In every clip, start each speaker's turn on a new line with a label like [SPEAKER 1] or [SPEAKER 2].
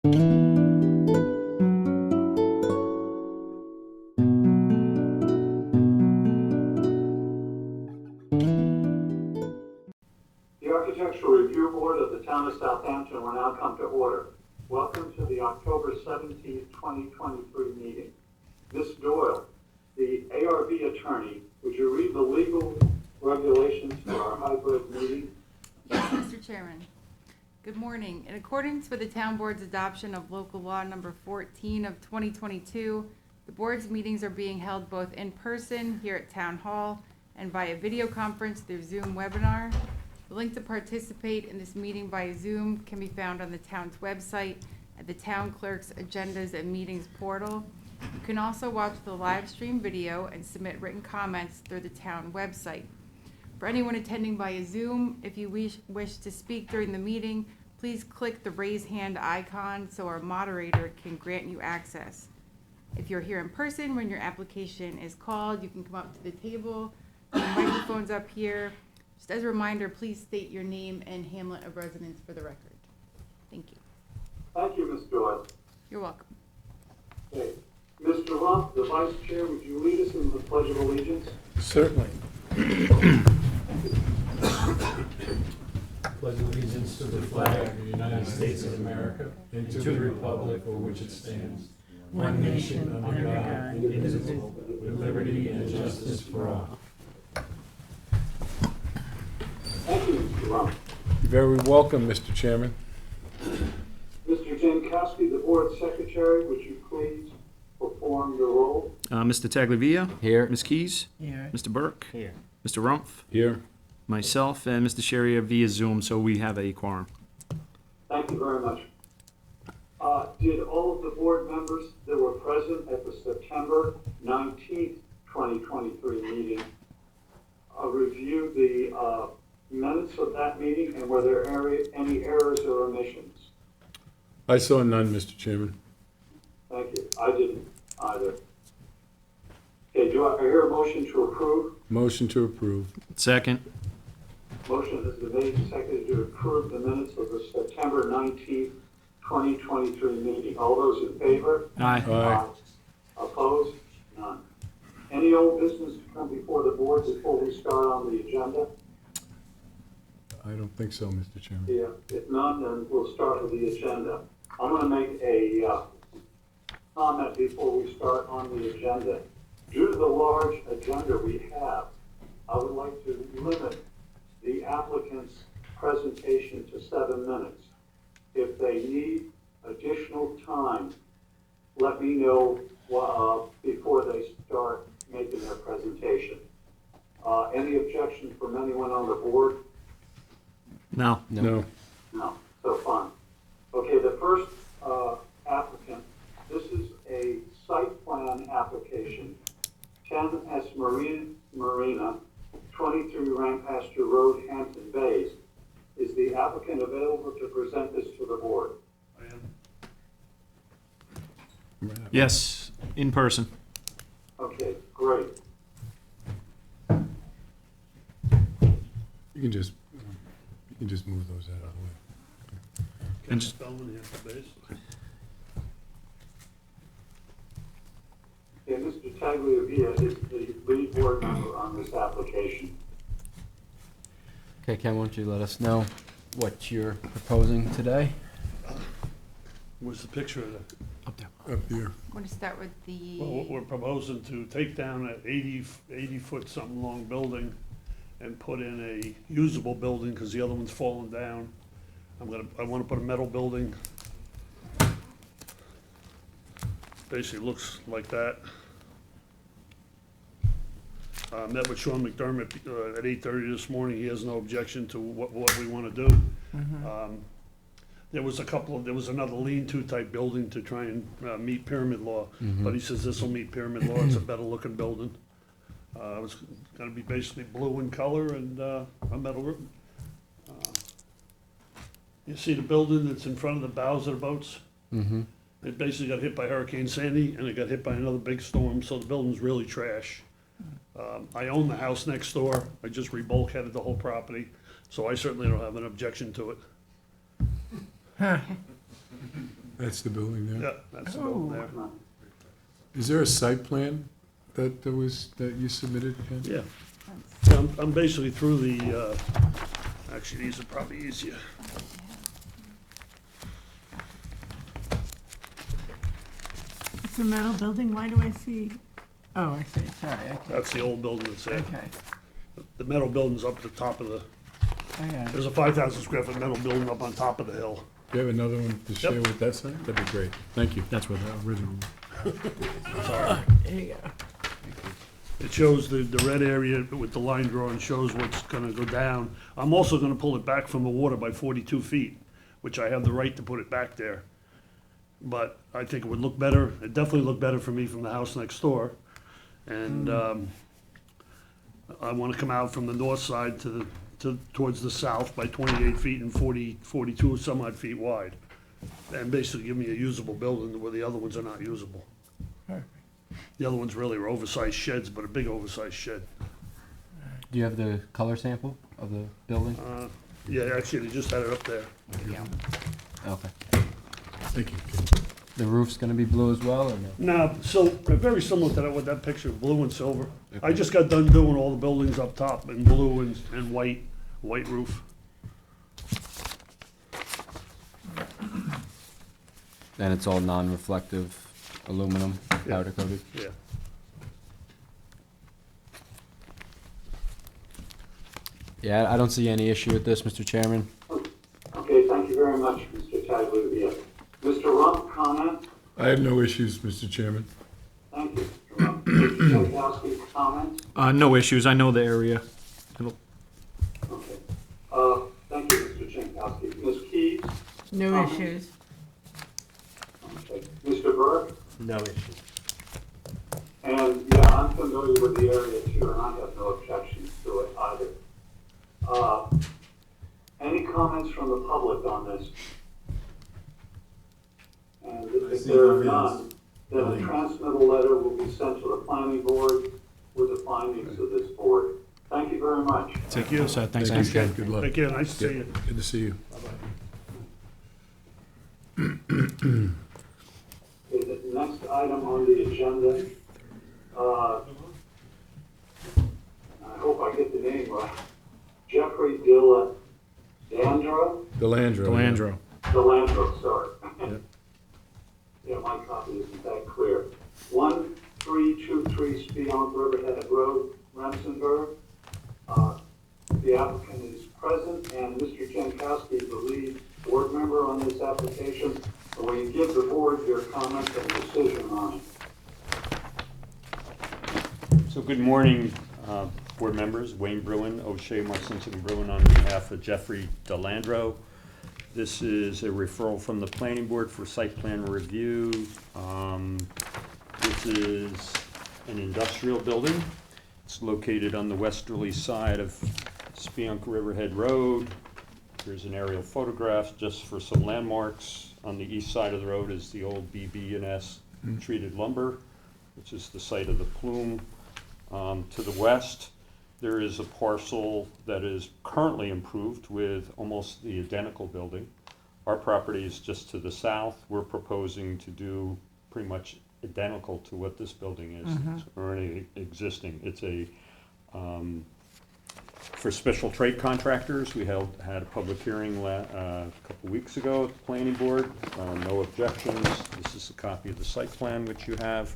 [SPEAKER 1] The Architectural Review Board of the Town of Southampton will now come to order. Welcome to the October 17th, 2023 meeting. Ms. Doyle, the ARB attorney, would you read the legal regulations for our hybrid meeting?
[SPEAKER 2] Yes, Mr. Chairman. Good morning. In accordance with the Town Board's adoption of Local Law Number 14 of 2022, the Board's meetings are being held both in person here at Town Hall and via video conference through Zoom webinar. The link to participate in this meeting via Zoom can be found on the town's website at the Town Clerk's Agendas and Meetings portal. You can also watch the live stream video and submit written comments through the town website. For anyone attending via Zoom, if you wish to speak during the meeting, please click the raise hand icon so our moderator can grant you access. If you're here in person, when your application is called, you can come up to the table. The microphone's up here. Just as a reminder, please state your name and hamlet of residence for the record. Thank you.
[SPEAKER 1] Thank you, Ms. Doyle.
[SPEAKER 2] You're welcome.
[SPEAKER 1] Okay. Mr. Rump, the Vice Chair, would you lead us in the Pledge of Allegiance?
[SPEAKER 3] Certainly.
[SPEAKER 4] Pledge allegiance to the flag of the United States of America and to the republic for which it stands, one nation under God, indivisible, with liberty and justice for all.
[SPEAKER 1] Thank you, Mr. Rump.
[SPEAKER 3] You're very welcome, Mr. Chairman.
[SPEAKER 1] Mr. Jankowski, the Board Secretary, would you please perform your role?
[SPEAKER 5] Mr. Taglavia?
[SPEAKER 6] Here.
[SPEAKER 5] Ms. Keys?
[SPEAKER 6] Here.
[SPEAKER 5] Mr. Burke?
[SPEAKER 6] Here.
[SPEAKER 5] Mr. Rumpf?
[SPEAKER 3] Here.
[SPEAKER 5] Myself and Mr. Sherrier via Zoom, so we have a quorum.
[SPEAKER 1] Thank you very much. Did all of the board members that were present at the September 19th, 2023 meeting review the minutes of that meeting, and were there any errors or omissions?
[SPEAKER 3] I saw none, Mr. Chairman.
[SPEAKER 1] Thank you. I didn't either. Okay, do I hear a motion to approve?
[SPEAKER 3] Motion to approve.
[SPEAKER 5] Second?
[SPEAKER 1] Motion has been made and seconded to approve the minutes of the September 19th, 2023 meeting. All those in favor?
[SPEAKER 5] Aye.
[SPEAKER 3] Aye.
[SPEAKER 1] Opposed? None. Any old business to come before the board before we start on the agenda?
[SPEAKER 3] I don't think so, Mr. Chairman.
[SPEAKER 1] Yeah, if none, then we'll start with the agenda. I'm going to make a comment before we start on the agenda. Due to the large agenda we have, I would like to limit the applicant's presentation to 7 minutes. If they need additional time, let me know before they start making their presentation. Any objections from anyone on the board?
[SPEAKER 5] No.
[SPEAKER 3] No.
[SPEAKER 1] No, so fine. Okay, the first applicant, this is a site plan application, 10S Marina, 23 Rampasture Road, Hampton Bays. Is the applicant available to present this to the board?
[SPEAKER 4] I am.
[SPEAKER 5] Yes, in person.
[SPEAKER 1] Okay, great.
[SPEAKER 3] You can just move those out of the way.
[SPEAKER 4] Ken Spellman, Hampton Bays.
[SPEAKER 1] Okay, Mr. Tagliavia is the lead board member on this application.
[SPEAKER 6] Okay, Ken, why don't you let us know what you're proposing today?
[SPEAKER 4] Where's the picture of that?
[SPEAKER 5] Up there.
[SPEAKER 3] Up here.
[SPEAKER 2] Want to start with the...
[SPEAKER 4] Well, we're proposing to take down an 80-foot something long building and put in a usable building because the other one's fallen down. I want to put a metal building. Basically looks like that. Met with Sean McDermott at 8:30 this morning. He has no objection to what we want to do. There was another lean-to type building to try and meet pyramid law, but he says this will meet pyramid law. It's a better looking building. It was going to be basically blue in color and a metal roof. You see the building that's in front of the bows of the boats?
[SPEAKER 6] Mm-hmm.
[SPEAKER 4] It basically got hit by Hurricane Sandy, and it got hit by another big storm, so the building's really trash. I own the house next door. I just rebulkheaded the whole property, so I certainly don't have an objection to it.
[SPEAKER 3] That's the building there.
[SPEAKER 4] Yeah, that's the building there.
[SPEAKER 3] Is there a site plan that you submitted, Ken?
[SPEAKER 4] Yeah. Yeah, I'm basically through the, actually, these are probably easier.
[SPEAKER 7] It's a metal building, why do I see? Oh, I see, sorry, okay.
[SPEAKER 4] That's the old building that's there.
[SPEAKER 7] Okay,
[SPEAKER 4] The metal building's up at the top of the,
[SPEAKER 7] I got it.
[SPEAKER 4] there's a 5,000 square foot metal building up on top of the hill.
[SPEAKER 3] Do you have another one to share
[SPEAKER 4] Yep.
[SPEAKER 3] with that site? That'd be great. Thank you.
[SPEAKER 5] That's where the original.
[SPEAKER 7] There you go.
[SPEAKER 4] It shows the red area with the line drawing shows what's gonna go down. I'm also gonna pull it back from the water by 42 feet, which I have the right to put it back there. But I think it would look better, it definitely look better for me from the house next door. And, I wanna come out from the north side towards the south by 28 feet and 42 some odd feet wide. And basically give me a usable building where the other ones are not usable.
[SPEAKER 7] Perfect.
[SPEAKER 4] The other ones really are oversized sheds, but a big oversized shed.
[SPEAKER 6] Do you have the color sample of the building?
[SPEAKER 4] Yeah, actually, they just had it up there.
[SPEAKER 2] There you go.
[SPEAKER 6] Okay.
[SPEAKER 3] Thank you, Ken.
[SPEAKER 6] The roof's gonna be blue as well, or no?
[SPEAKER 4] Now, so, very similar to that, with that picture, blue and silver. I just got done doing all the buildings up top in blue and white roof.
[SPEAKER 6] And it's all non-reflective aluminum, powder coated?
[SPEAKER 4] Yeah.
[SPEAKER 6] Yeah, I don't see any issue with this, Mr. Chairman.
[SPEAKER 1] Okay, thank you very much, Mr. Tagliavia. Mr. Rump, comment?
[SPEAKER 3] I have no issues, Mr. Chairman.
[SPEAKER 1] Thank you, Mr. Rump. Mr. Jankowski, comment?
[SPEAKER 5] No issues, I know the area. It'll-
[SPEAKER 1] Okay. Thank you, Mr. Jankowski. Ms. Keys?
[SPEAKER 7] No
[SPEAKER 1] Comment?
[SPEAKER 7] issues.
[SPEAKER 1] Okay. Mr. Burke?
[SPEAKER 8] No issue.
[SPEAKER 1] And, yeah, I'm familiar with the area too, and I have no objections to it either. Any comments from the public on this? And if there are none, then a transmittal letter will be sent to the planning board with the findings of this board. Thank you very much.
[SPEAKER 4] Thank you.
[SPEAKER 5] So, thanks,
[SPEAKER 3] Thank you,
[SPEAKER 5] Ken.
[SPEAKER 3] Ken. Good luck.
[SPEAKER 4] Take care, nice to see you.
[SPEAKER 3] Good to see you.
[SPEAKER 1] Okay, the next item on the agenda, I hope I get the name right. Jeffrey Delandro?
[SPEAKER 3] Delandro.
[SPEAKER 5] Delandro.
[SPEAKER 1] Delandro, sorry.
[SPEAKER 3] Yep.
[SPEAKER 1] Yeah, my copy isn't that clear. 1323 Spionk Riverhead Road, Remsenburg. The applicant is present, and Mr. Jankowski is the lead board member on this application. So will you give the board your comments and decision on it?
[SPEAKER 8] So good morning, board members. Wayne Bruin, O'Shea, Marcinson and Bruin on behalf of Jeffrey Delandro. This is a referral from the planning board for site plan review. This is an industrial building. It's located on the westerly side of Spionk Riverhead Road. Here's an aerial photograph just for some landmarks. On the east side of the road is the old BB&S treated lumber, which is the site of the plume. To the west, there is a parcel that is currently improved with almost the identical building. Our property is just to the south. We're proposing to do pretty much identical to what this building is. It's already existing. It's a, for special trade contractors, we had a public hearing a couple weeks ago at the planning board. No objections. This is a copy of the site plan which you have.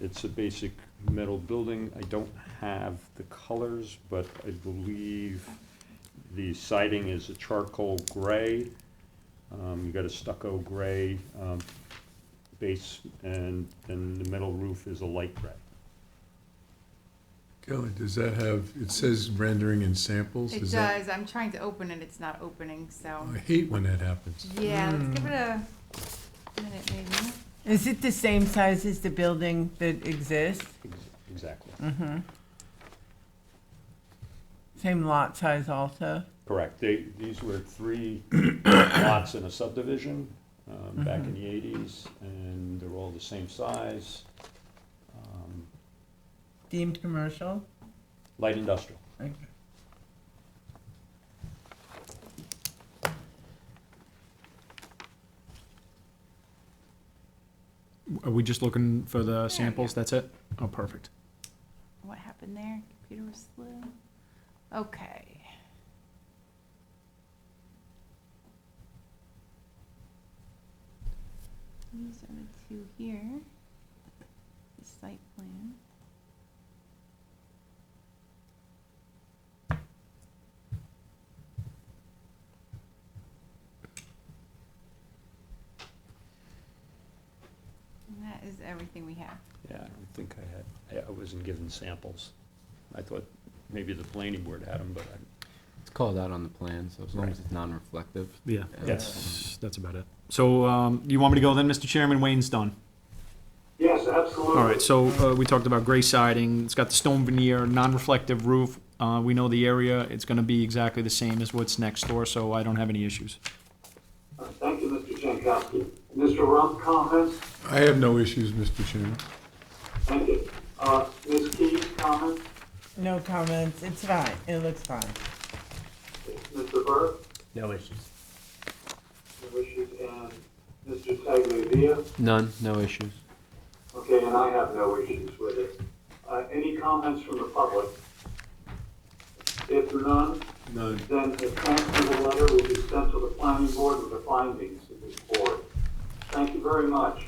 [SPEAKER 8] It's a basic metal building. I don't have the colors, but I believe the siding is a charcoal gray. You got a stucco gray base, and then the metal roof is a light gray.
[SPEAKER 3] Kelly, does that have, it says rendering and samples?
[SPEAKER 2] It
[SPEAKER 3] Is that-
[SPEAKER 2] does, I'm trying to open it, it's not opening, so,
[SPEAKER 3] I hate when that happens.
[SPEAKER 2] yeah, let's give it a minute maybe.
[SPEAKER 7] Is it the same size as the building that exists?
[SPEAKER 8] Exactly.
[SPEAKER 7] Same lot size also?
[SPEAKER 8] Correct. These were 3 lots in a subdivision back in the 80s, and they're all the same size.
[SPEAKER 7] Deemed commercial?
[SPEAKER 8] Light industrial.
[SPEAKER 7] Okay.
[SPEAKER 5] Are we just looking for the
[SPEAKER 2] we
[SPEAKER 5] samples?
[SPEAKER 2] go.
[SPEAKER 5] That's it? Oh, perfect.
[SPEAKER 2] What happened there? Computer was slow. Okay. These are the two here. The site plan. And that is everything we have.
[SPEAKER 8] Yeah, I don't think I wasn't given samples. I thought maybe the planning board had them, but
[SPEAKER 6] It's called out on the plan, so as long as it's non-reflective.
[SPEAKER 5] Yeah,
[SPEAKER 6] Yeah.
[SPEAKER 5] that's about it. So, you want me to go then, Mr. Chairman? Wayne's done.
[SPEAKER 1] Yes, absolutely.
[SPEAKER 5] All right, so, we talked about gray siding. It's got the stone veneer, non-reflective roof. We know the area. It's gonna be exactly the same as what's next door, so I don't have any issues.
[SPEAKER 1] Thank you, Mr. Jankowski. Mr. Rump, comments?
[SPEAKER 3] I have no issues, Mr. Chairman.
[SPEAKER 1] Thank you. Ms. Keys, comments?
[SPEAKER 7] No comments, it's fine, it looks fine.
[SPEAKER 1] Mr. Burke?
[SPEAKER 6] No issues.
[SPEAKER 1] No issues. And Mr. Tagliavia?
[SPEAKER 6] None, no issues.
[SPEAKER 1] Okay, and I have no issues with it. Any comments from the public? If none,
[SPEAKER 3] None.
[SPEAKER 1] then a transmittal letter will be sent to the planning board with the findings of this board. Thank you very much.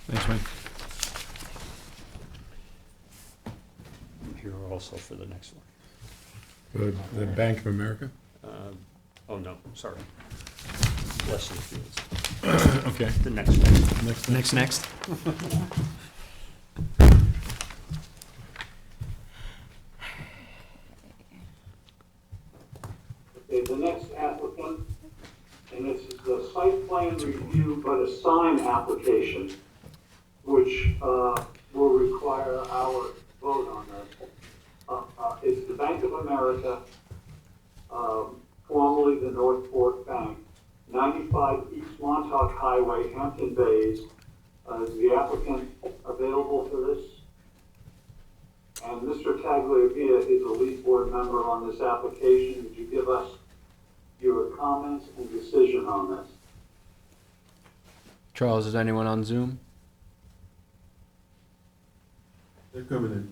[SPEAKER 5] Thanks, Wayne.
[SPEAKER 8] I'm here also for the next one.
[SPEAKER 3] The Bank of America?
[SPEAKER 8] Oh, no, sorry. Western Fields,
[SPEAKER 3] Okay.
[SPEAKER 8] the next one.
[SPEAKER 5] Next.
[SPEAKER 1] Okay, the next applicant, and this is the site plan review, but a sign application, which will require our vote on this. It's the Bank of America, formerly the North Fork Bank, 95 East Montauk Highway, Hampton Bays. Is the applicant available for this? And Mr. Tagliavia is a lead board member on this application. Would you give us your comments and decision on this?
[SPEAKER 6] Charles, is anyone on Zoom?
[SPEAKER 3] They're coming in.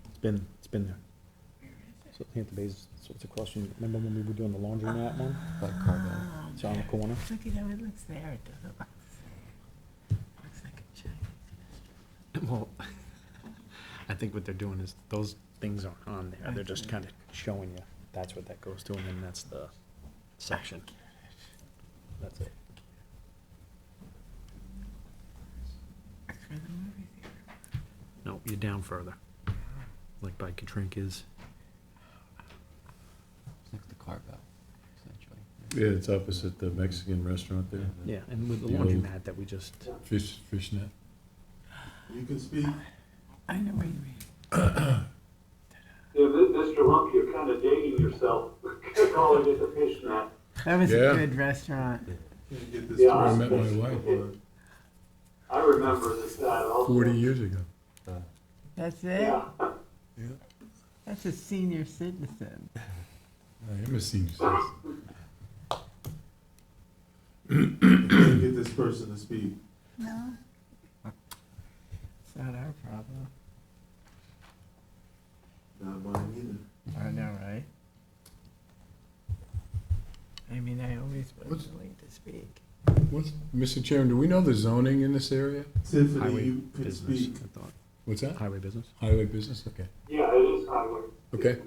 [SPEAKER 5] It's been there. So Hampton Bays, so it's across from, remember when we were doing the laundromat one?
[SPEAKER 6] Like Carvel.
[SPEAKER 5] It's on the corner.
[SPEAKER 7] Look at how it looks there, it doesn't look the same. Looks like a Chinese.
[SPEAKER 5] Well, I think what they're doing is, those things aren't on there. They're just kind of showing you, that's what that goes to, and then that's the section. That's it.
[SPEAKER 7] It's for the movie theater.
[SPEAKER 5] No, you're down further. Like by Katrinka's.
[SPEAKER 6] It's next to Carvel, essentially.
[SPEAKER 3] Yeah, it's opposite the Mexican restaurant there.
[SPEAKER 5] Yeah, and with the
[SPEAKER 3] The old-
[SPEAKER 5] laundromat that we just,
[SPEAKER 3] Fishnet.
[SPEAKER 9] You can speak.
[SPEAKER 7] I know what you mean.
[SPEAKER 1] Yeah, Mr. Lump, you're kind of dating yourself, calling it a fishnet.
[SPEAKER 7] That was
[SPEAKER 3] Yeah.
[SPEAKER 7] a good restaurant.
[SPEAKER 9] Can't get this.
[SPEAKER 1] Yeah,
[SPEAKER 3] Where I
[SPEAKER 9] person.
[SPEAKER 3] met my wife
[SPEAKER 1] I remember that also.
[SPEAKER 3] 40 years ago.
[SPEAKER 7] That's it?
[SPEAKER 1] Yeah.
[SPEAKER 3] Yeah.
[SPEAKER 7] That's a senior citizen.
[SPEAKER 3] I am a senior citizen.
[SPEAKER 9] Can't get this person to speak.
[SPEAKER 7] No. It's not our problem.
[SPEAKER 9] Not mine either.
[SPEAKER 7] I know, right? I mean, I always was
[SPEAKER 3] What's-
[SPEAKER 7] willing to speak.
[SPEAKER 3] What's, Mr. Chairman, do we know the zoning in this area?
[SPEAKER 9] Tiffany,
[SPEAKER 5] highway
[SPEAKER 9] you can
[SPEAKER 5] business,
[SPEAKER 9] speak.
[SPEAKER 5] I thought.
[SPEAKER 3] What's that?
[SPEAKER 5] Highway business?
[SPEAKER 3] Highway business? Okay.
[SPEAKER 1] Yeah, it is highway.
[SPEAKER 3] Okay.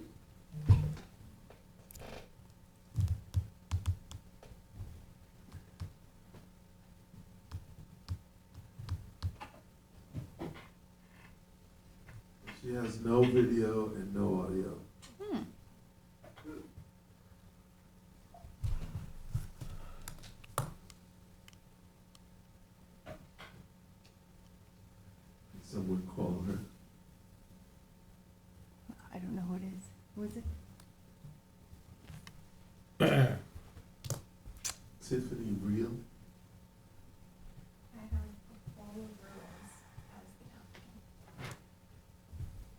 [SPEAKER 9] She has no video and no audio. Someone call her.
[SPEAKER 2] I don't know who it is. Who is it?
[SPEAKER 9] Tiffany Real.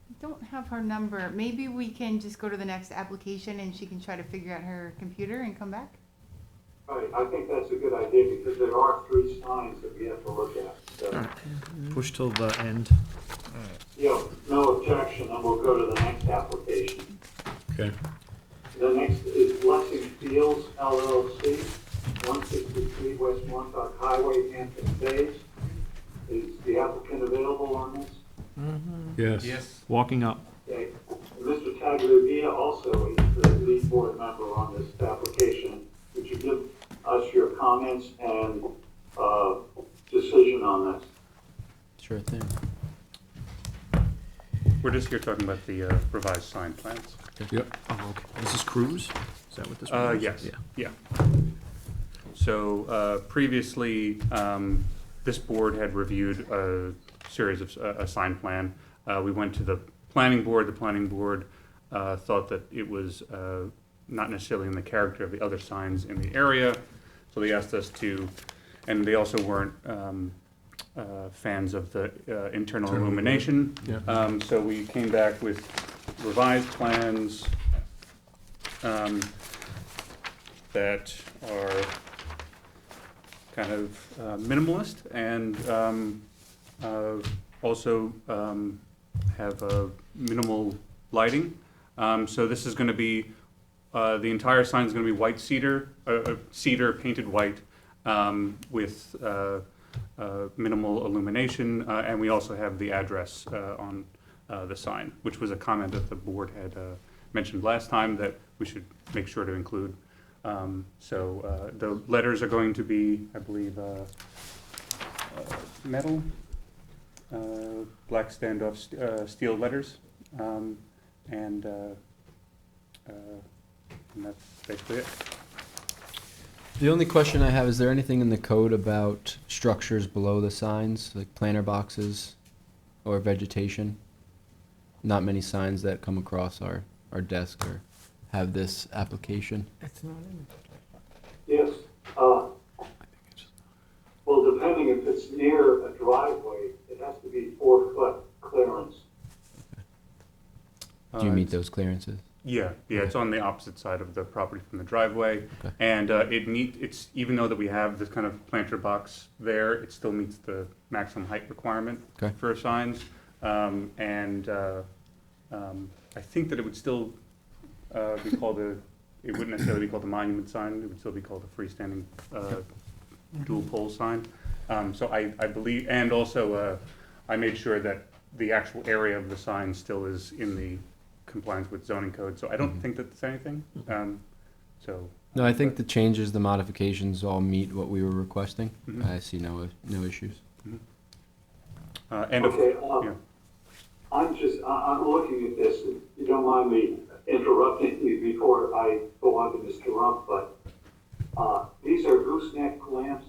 [SPEAKER 2] I don't have have her number. Maybe we can just go to the next application and she can try to figure out her computer and come back?
[SPEAKER 1] Right, I think that's a good idea because there are 3 signs that we have to look at. So,
[SPEAKER 5] Push till the end.
[SPEAKER 1] yeah, no objection, and we'll go to the next application.
[SPEAKER 3] Okay.
[SPEAKER 1] The next is Blessing Fields LLC, 163 West Montauk Highway, Hampton Bays. Is the applicant available on this?
[SPEAKER 3] Yes.
[SPEAKER 5] Walking up.
[SPEAKER 1] Okay. Mr. Tagliavia also is the lead board member on this application. Would you give us your comments and decision on this?
[SPEAKER 6] Sure thing.
[SPEAKER 8] We're just here talking about the revised sign plans.
[SPEAKER 3] Yep.
[SPEAKER 5] Oh, okay. This is Cruz? Is that what this one is?
[SPEAKER 8] Yes,
[SPEAKER 5] Yeah.
[SPEAKER 8] yeah. So previously, this board had reviewed a series of, a sign plan. We went to the planning board. The planning board thought that it was not necessarily in the character of the other signs in the area. So they asked us to, and they also weren't fans of the internal illumination.
[SPEAKER 3] Yeah.
[SPEAKER 8] So we came back with revised plans that are kind of minimalist and also have minimal lighting. So this is going to be, the entire sign is going to be white cedar, cedar painted white with minimal illumination. And we also have the address on the sign, which was a comment that the board had mentioned last time that we should make sure to include. So the letters are going to be, I believe, metal, black standoff steel letters, and that's basically it.
[SPEAKER 6] The only question I have, is there anything in the code about structures below the signs, like planter boxes or vegetation? Not many signs that come across our desk or have this application.
[SPEAKER 7] It's not in
[SPEAKER 1] Yes. Well, depending if it's near a driveway, it has to be 4-foot clearance.
[SPEAKER 6] Do you meet those clearances?
[SPEAKER 8] Yeah, it's on the opposite side of the property from the driveway.
[SPEAKER 6] Okay.
[SPEAKER 8] And it's, even though that we have this kind of planter box there, it still meets the maximum height requirement
[SPEAKER 6] Okay.
[SPEAKER 8] for signs. I think that it would still be called it wouldn't necessarily be called a monument sign, it would still be called a freestanding dual pole sign. So I believe, and also I made sure that the actual area of the sign still is in the compliance with zoning code, so I don't think that there's anything. So.
[SPEAKER 6] No, I think the changes, the modifications all meet what we were requesting.
[SPEAKER 8] Mhm.
[SPEAKER 6] I see no issues.
[SPEAKER 8] And
[SPEAKER 1] Okay,
[SPEAKER 8] yeah.
[SPEAKER 1] I'm looking at this, and you don't mind me interrupting you before I go on to Mr. Rump, but these are gooseneck lamps?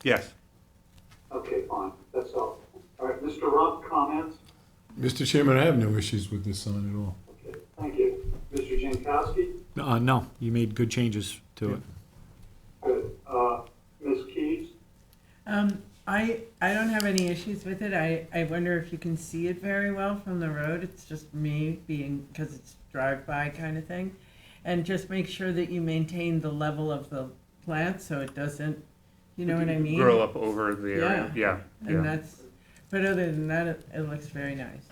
[SPEAKER 8] Yes.
[SPEAKER 1] Okay, fine, that's all. All right, Mr. Rump, comments?
[SPEAKER 3] Mr. Chairman, I have no issues with this sign at all.
[SPEAKER 1] Okay, thank you. Mr. Jankowski?
[SPEAKER 5] No, you made good changes to it.
[SPEAKER 1] Good. Ms. Keys?
[SPEAKER 7] I don't have any issues with it. I wonder if you can see it very well from the road. It's just me being, because it's drive-by kind of thing. And just make sure that you maintain the level of the plant so it doesn't, you know what I mean?
[SPEAKER 8] Grow up over the area. Yeah.
[SPEAKER 7] And that's, but other than that, it looks very nice.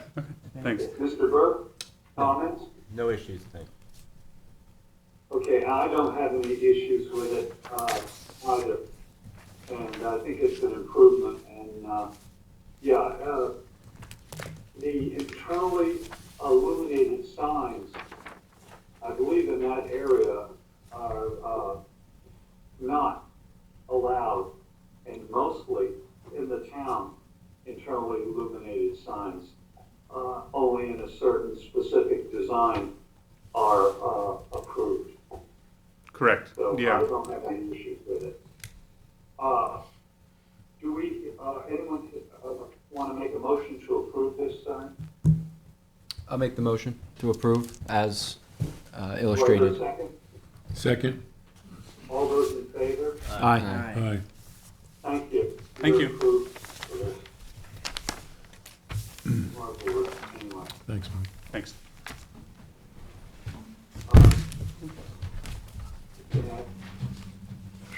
[SPEAKER 8] Thanks.
[SPEAKER 1] Mr. Burke, comments?
[SPEAKER 6] No issues, thank you.
[SPEAKER 1] Okay, I don't have any issues with it either, and I think it's an improvement. And the internally illuminated signs, I believe in that area, are not allowed, and mostly in the town, internally illuminated signs, only in a certain specific design are approved.
[SPEAKER 8] Correct.
[SPEAKER 1] So I
[SPEAKER 8] Yeah.
[SPEAKER 1] don't have any issues with it. Do we, anyone want to make a motion to approve this sign?
[SPEAKER 6] I'll make the motion to approve as
[SPEAKER 1] Wait
[SPEAKER 6] illustrated.
[SPEAKER 1] a second.
[SPEAKER 3] Second?
[SPEAKER 1] All those in favor?
[SPEAKER 5] Aye.
[SPEAKER 3] Aye.
[SPEAKER 1] Thank you.
[SPEAKER 8] Thank
[SPEAKER 1] You're
[SPEAKER 8] you.
[SPEAKER 1] approved for this. More board, anyway.
[SPEAKER 3] Thanks, Mike.
[SPEAKER 8] Thanks.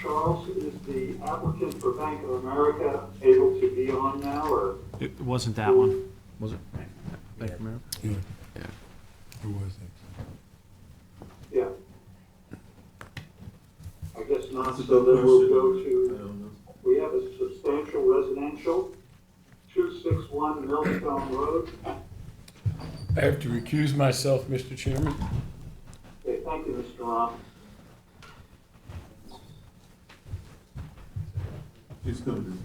[SPEAKER 1] Charles, is the applicant for Bank of America able to be on now, or?
[SPEAKER 5] It wasn't that one, was it? Bank of America?
[SPEAKER 3] Yeah.
[SPEAKER 6] Yeah.
[SPEAKER 3] Who was it?
[SPEAKER 1] Yeah. I guess not,
[SPEAKER 9] That's a
[SPEAKER 1] so
[SPEAKER 9] good
[SPEAKER 1] then we'll
[SPEAKER 9] question.
[SPEAKER 1] go
[SPEAKER 9] I
[SPEAKER 1] to,
[SPEAKER 9] don't know.
[SPEAKER 1] we have a substantial residential, 261 Millstone Road.
[SPEAKER 3] I have to recuse myself, Mr. Chairman.
[SPEAKER 1] Okay, thank you, Mr. Ron.
[SPEAKER 9] He's coming this way.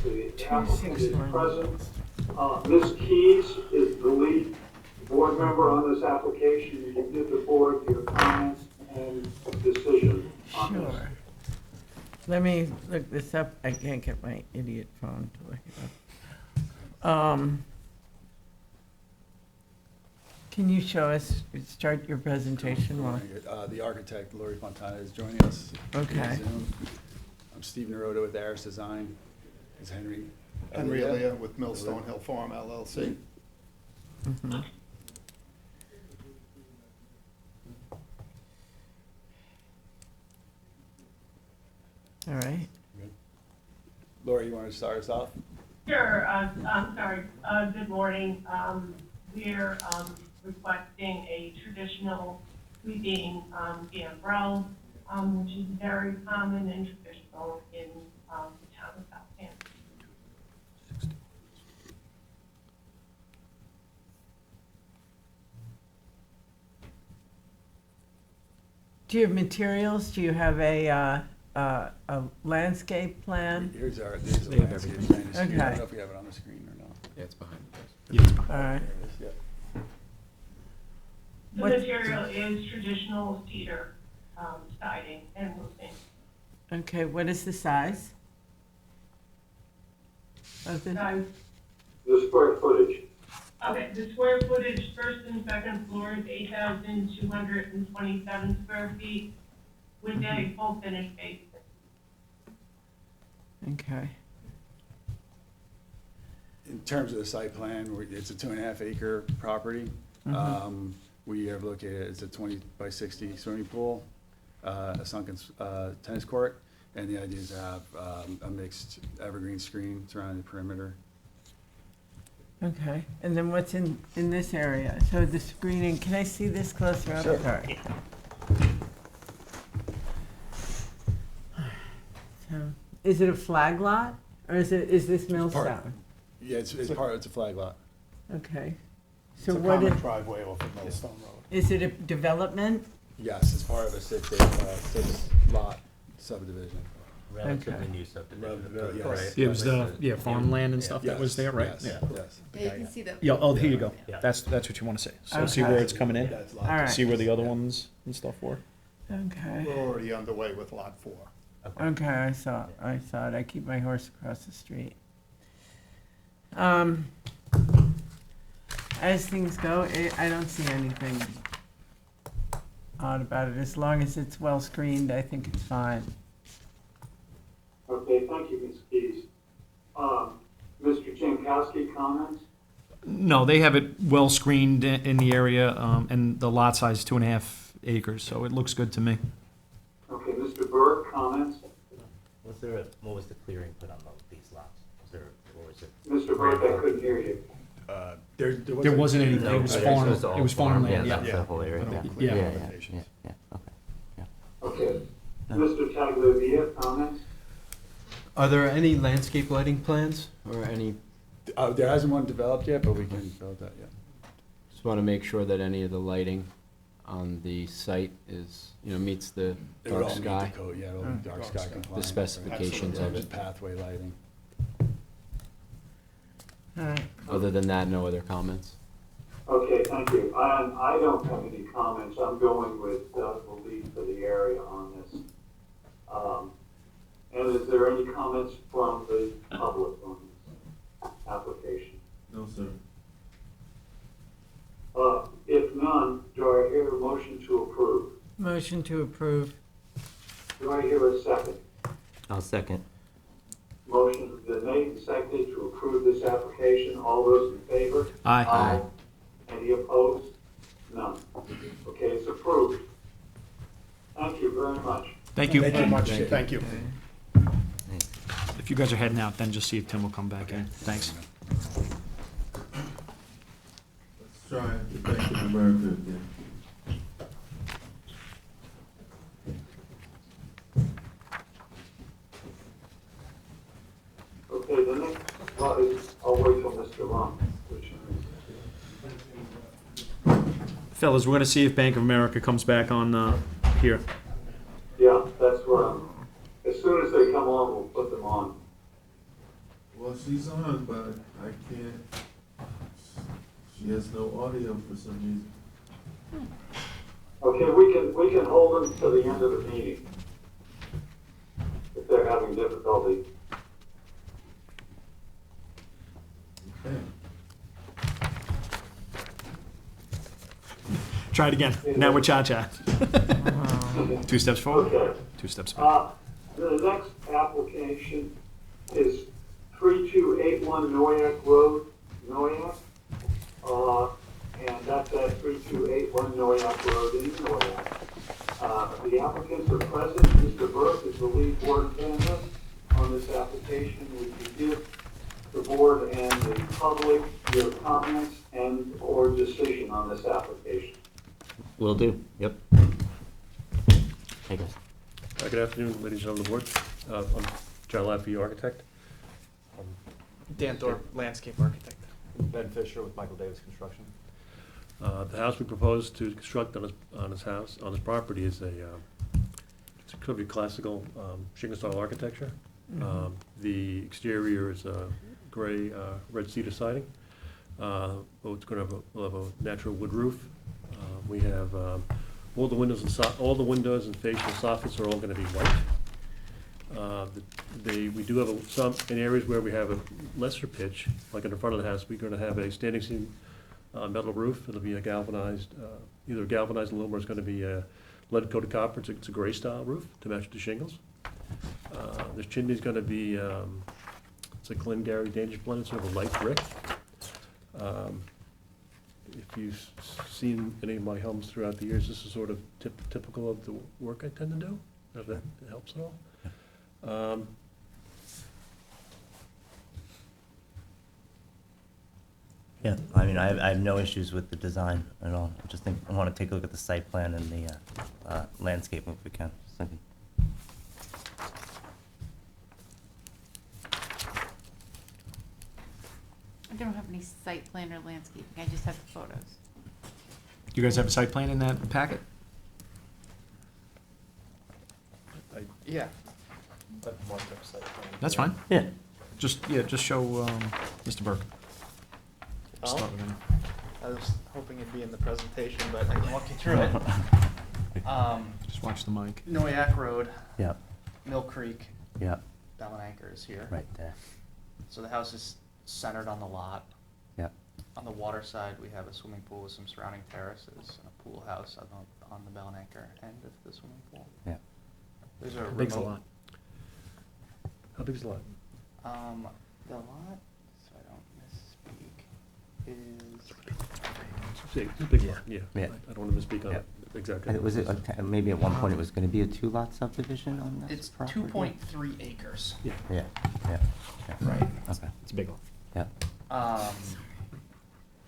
[SPEAKER 1] The applicant is present. Ms. Keys is the lead board member on this application. You give the board your comments and decision on this.
[SPEAKER 7] Sure. Let me look this up. I can't get my idiot phone to look it up. Can you show us, start your presentation while?
[SPEAKER 10] The architect, Lori Fontana, is joining us. via
[SPEAKER 7] Okay.
[SPEAKER 10] Zoom. I'm Steve Naroto with Aris Design. Is Henry?
[SPEAKER 11] Henry Elia with Millstone Hill Farm LLC.
[SPEAKER 7] Mhm. All right.
[SPEAKER 10] Lori, you want to start us off?
[SPEAKER 12] Sure, I'm sorry, good morning. We're requesting a traditional sweeping gambrel, which is very common and traditional in the town of Southampton.
[SPEAKER 7] Do you have materials? Do you have a landscape plan?
[SPEAKER 10] Here's our,
[SPEAKER 5] They
[SPEAKER 10] there's the
[SPEAKER 5] have
[SPEAKER 10] landscape
[SPEAKER 5] everything.
[SPEAKER 10] plan. I don't
[SPEAKER 7] Okay.
[SPEAKER 10] know if we have it on the screen or not.
[SPEAKER 6] Yeah, it's behind us.
[SPEAKER 5] Yeah, it's behind.
[SPEAKER 7] All right.
[SPEAKER 10] There it is, yeah.
[SPEAKER 12] The
[SPEAKER 7] What-
[SPEAKER 12] material is traditional cedar siding and roofing.
[SPEAKER 7] Okay, what is the size of the?
[SPEAKER 12] Size.
[SPEAKER 1] The square footage.
[SPEAKER 12] Okay, the square footage, first and second floor is 8,227 square feet with a full finished basement.
[SPEAKER 7] Okay.
[SPEAKER 10] In terms of the site plan, it's a 2.5 acre property. We have located, it's a 20 by 60 swimming pool, a sunken tennis court, and the idea is to have a mixed evergreen screen surrounding the perimeter.
[SPEAKER 7] Okay, and then what's in this area? So the screening, can I see this closer up?
[SPEAKER 10] Sure.
[SPEAKER 7] Sorry. So, is it a flag lot, or is this Millstone?
[SPEAKER 10] Yeah, it's part, it's a flag lot.
[SPEAKER 7] Okay.
[SPEAKER 11] It's
[SPEAKER 7] So
[SPEAKER 11] a
[SPEAKER 7] what
[SPEAKER 11] common
[SPEAKER 7] is,
[SPEAKER 11] driveway off of Millstone Road.
[SPEAKER 7] is it a development?
[SPEAKER 10] Yes, it's part of a six lot subdivision.
[SPEAKER 7] Relatively
[SPEAKER 13] new
[SPEAKER 10] Relatively, yes.
[SPEAKER 13] right?
[SPEAKER 5] Yeah, it was the farmland and stuff that was
[SPEAKER 10] Yes,
[SPEAKER 5] there, right?
[SPEAKER 10] yes,
[SPEAKER 5] Yeah.
[SPEAKER 10] yes.
[SPEAKER 2] Yeah, you can see the.
[SPEAKER 5] Yeah, oh, here you go.
[SPEAKER 13] Yeah.
[SPEAKER 5] That's what you want to say. So see
[SPEAKER 7] Okay.
[SPEAKER 5] where it's coming in?
[SPEAKER 11] Yeah, it's
[SPEAKER 7] All
[SPEAKER 11] lot.
[SPEAKER 7] right.
[SPEAKER 5] See where the other ones and stuff were?
[SPEAKER 7] Okay.
[SPEAKER 11] We're already underway with lot 4.
[SPEAKER 7] Okay, I saw it. I keep my horse across the street. As things go, I don't see anything odd about it. As long as it's well screened, I think it's fine.
[SPEAKER 1] Okay, thank you, Ms. Keys. Mr. Jankowski, comments?
[SPEAKER 5] No, they have it well screened in the area, and the lot size is 2.5 acres, so it looks good to me.
[SPEAKER 1] Okay, Mr. Burke, comments?
[SPEAKER 13] What was the clearing put on these lots? Or was it?
[SPEAKER 1] Mr. Burke, I couldn't hear you.
[SPEAKER 5] There wasn't anything, it was farm, it was farmland,
[SPEAKER 13] Yeah,
[SPEAKER 5] yeah.
[SPEAKER 13] the whole area, yeah.
[SPEAKER 5] Yeah.
[SPEAKER 1] Okay. Mr. Tagliavia, comments?
[SPEAKER 6] Are there any landscape lighting plans or any,
[SPEAKER 10] There hasn't one developed yet, but we can build that, yeah.
[SPEAKER 6] just want to make sure that any of the lighting on the site is, meets the
[SPEAKER 10] It would
[SPEAKER 6] dark
[SPEAKER 10] all meet the
[SPEAKER 6] sky,
[SPEAKER 10] code, yeah, it'll be dark
[SPEAKER 11] Dark
[SPEAKER 10] sky
[SPEAKER 11] sky.
[SPEAKER 10] compliant.
[SPEAKER 6] the specifications of
[SPEAKER 10] Just
[SPEAKER 6] it.
[SPEAKER 10] pathway lighting.
[SPEAKER 7] All right.
[SPEAKER 6] Other than that, no other comments?
[SPEAKER 1] Okay, thank you. I don't have any comments. I'm going with the lead for the area on this. And is there any comments from the public on this application?
[SPEAKER 9] No, sir.
[SPEAKER 1] If none, do I hear a motion to approve?
[SPEAKER 7] Motion to approve.
[SPEAKER 1] Do I hear a second?
[SPEAKER 13] I'll second.
[SPEAKER 1] Motion been made and seconded to approve this application. All those in favor?
[SPEAKER 5] Aye.
[SPEAKER 1] Any opposed? None. Okay, it's approved. Thank you very much.
[SPEAKER 5] Thank you.
[SPEAKER 11] Thank you much, thank you.
[SPEAKER 5] If you guys are heading out, then just see if Tim will come back in. Thanks.
[SPEAKER 9] Let's try the Bank of America again.
[SPEAKER 1] Okay, the next slide is, I'll wait till Mr. Long.
[SPEAKER 5] Fellas, we're gonna see if Bank of America comes back on, here.
[SPEAKER 1] Yeah, that's what as soon as they come on, we'll put them on.
[SPEAKER 9] Well, she's on, but I can't, she has no audio for some reason.
[SPEAKER 1] Okay, we can hold them to the end of the meeting if they're having difficulty.
[SPEAKER 9] Okay.
[SPEAKER 5] Try it again. Now we're cha-cha. 2 steps forward,
[SPEAKER 1] Okay.
[SPEAKER 5] 2 steps back.
[SPEAKER 1] The next application is 3281 Noyak Road, Noyak. And that's at 3281 Noyak Road in Noyak. The applicants are present. Mr. Burke is the lead board candidate on this application. Would you give the board and the public your comments and or decision on this application?
[SPEAKER 13] Will do, yep. Hey, guys.
[SPEAKER 4] Good afternoon, ladies and gentlemen of the board. I'm John Laffey, architect.
[SPEAKER 14] Dan Thorpe, landscape architect.
[SPEAKER 15] Ben Fisher with Michael Davis Construction.
[SPEAKER 4] The house we propose to construct on his property is it's could be classical shingle style architecture. The exterior is gray red cedar siding. We'll have a natural wood roof. We have all the windows and facial soffits are all going to be white. We do have some in areas where we have a lesser pitch, like in the front of the house. We're going to have a standing seam metal roof. It'll be a galvanized, either galvanized aluminum or it's going to be a lead coated copper. It's a gray style roof to match the shingles. The chimney is going to be it's a Glengarry Danish blend. It's sort of a light brick. If you've seen any of my homes throughout the years, this is sort of typical of the work I tend to do. If that helps at all.
[SPEAKER 13] Yeah, I mean, I have no issues with the design at all. I just think, I want to take a look at the site plan and the landscape if we can. Second.
[SPEAKER 2] I don't have any site plan or landscaping, I just have the photos.
[SPEAKER 5] You guys have a site plan in that packet?
[SPEAKER 14] Yeah.
[SPEAKER 5] That's fine.
[SPEAKER 13] Yeah.
[SPEAKER 5] Just show Mr. Burke.
[SPEAKER 14] Oh,
[SPEAKER 5] Start with him.
[SPEAKER 14] I was hoping it'd be in the presentation, but I can walk you through it.
[SPEAKER 5] Just watch the mic.
[SPEAKER 14] Noyak Road,
[SPEAKER 13] Yep,
[SPEAKER 14] Mill Creek,
[SPEAKER 13] yep,
[SPEAKER 14] Bell and Anchor is here.
[SPEAKER 13] right there.
[SPEAKER 14] So the house is centered on the lot.
[SPEAKER 13] Yep,
[SPEAKER 14] On the water side, we have a swimming pool with some surrounding terraces and a pool house on the Bell and Anchor end of the swimming pool.
[SPEAKER 13] yep.
[SPEAKER 14] There's a
[SPEAKER 5] How big's the
[SPEAKER 14] remote-
[SPEAKER 5] lot?
[SPEAKER 4] How big is the lot?
[SPEAKER 14] The lot, so I don't misspeak, is
[SPEAKER 4] It's a big lot, yeah.
[SPEAKER 13] Yeah.
[SPEAKER 4] I don't want to misspeak on
[SPEAKER 13] Yeah.
[SPEAKER 4] it exactly.
[SPEAKER 13] Was it, maybe at one point it was going to be a 2-lot subdivision on this
[SPEAKER 14] it's
[SPEAKER 13] property?
[SPEAKER 14] 2.3 acres.
[SPEAKER 4] Yeah.
[SPEAKER 13] Yeah, yeah, yeah.
[SPEAKER 14] Right.
[SPEAKER 13] Okay,
[SPEAKER 5] It's a big lot.
[SPEAKER 13] yeah.
[SPEAKER 14] Um,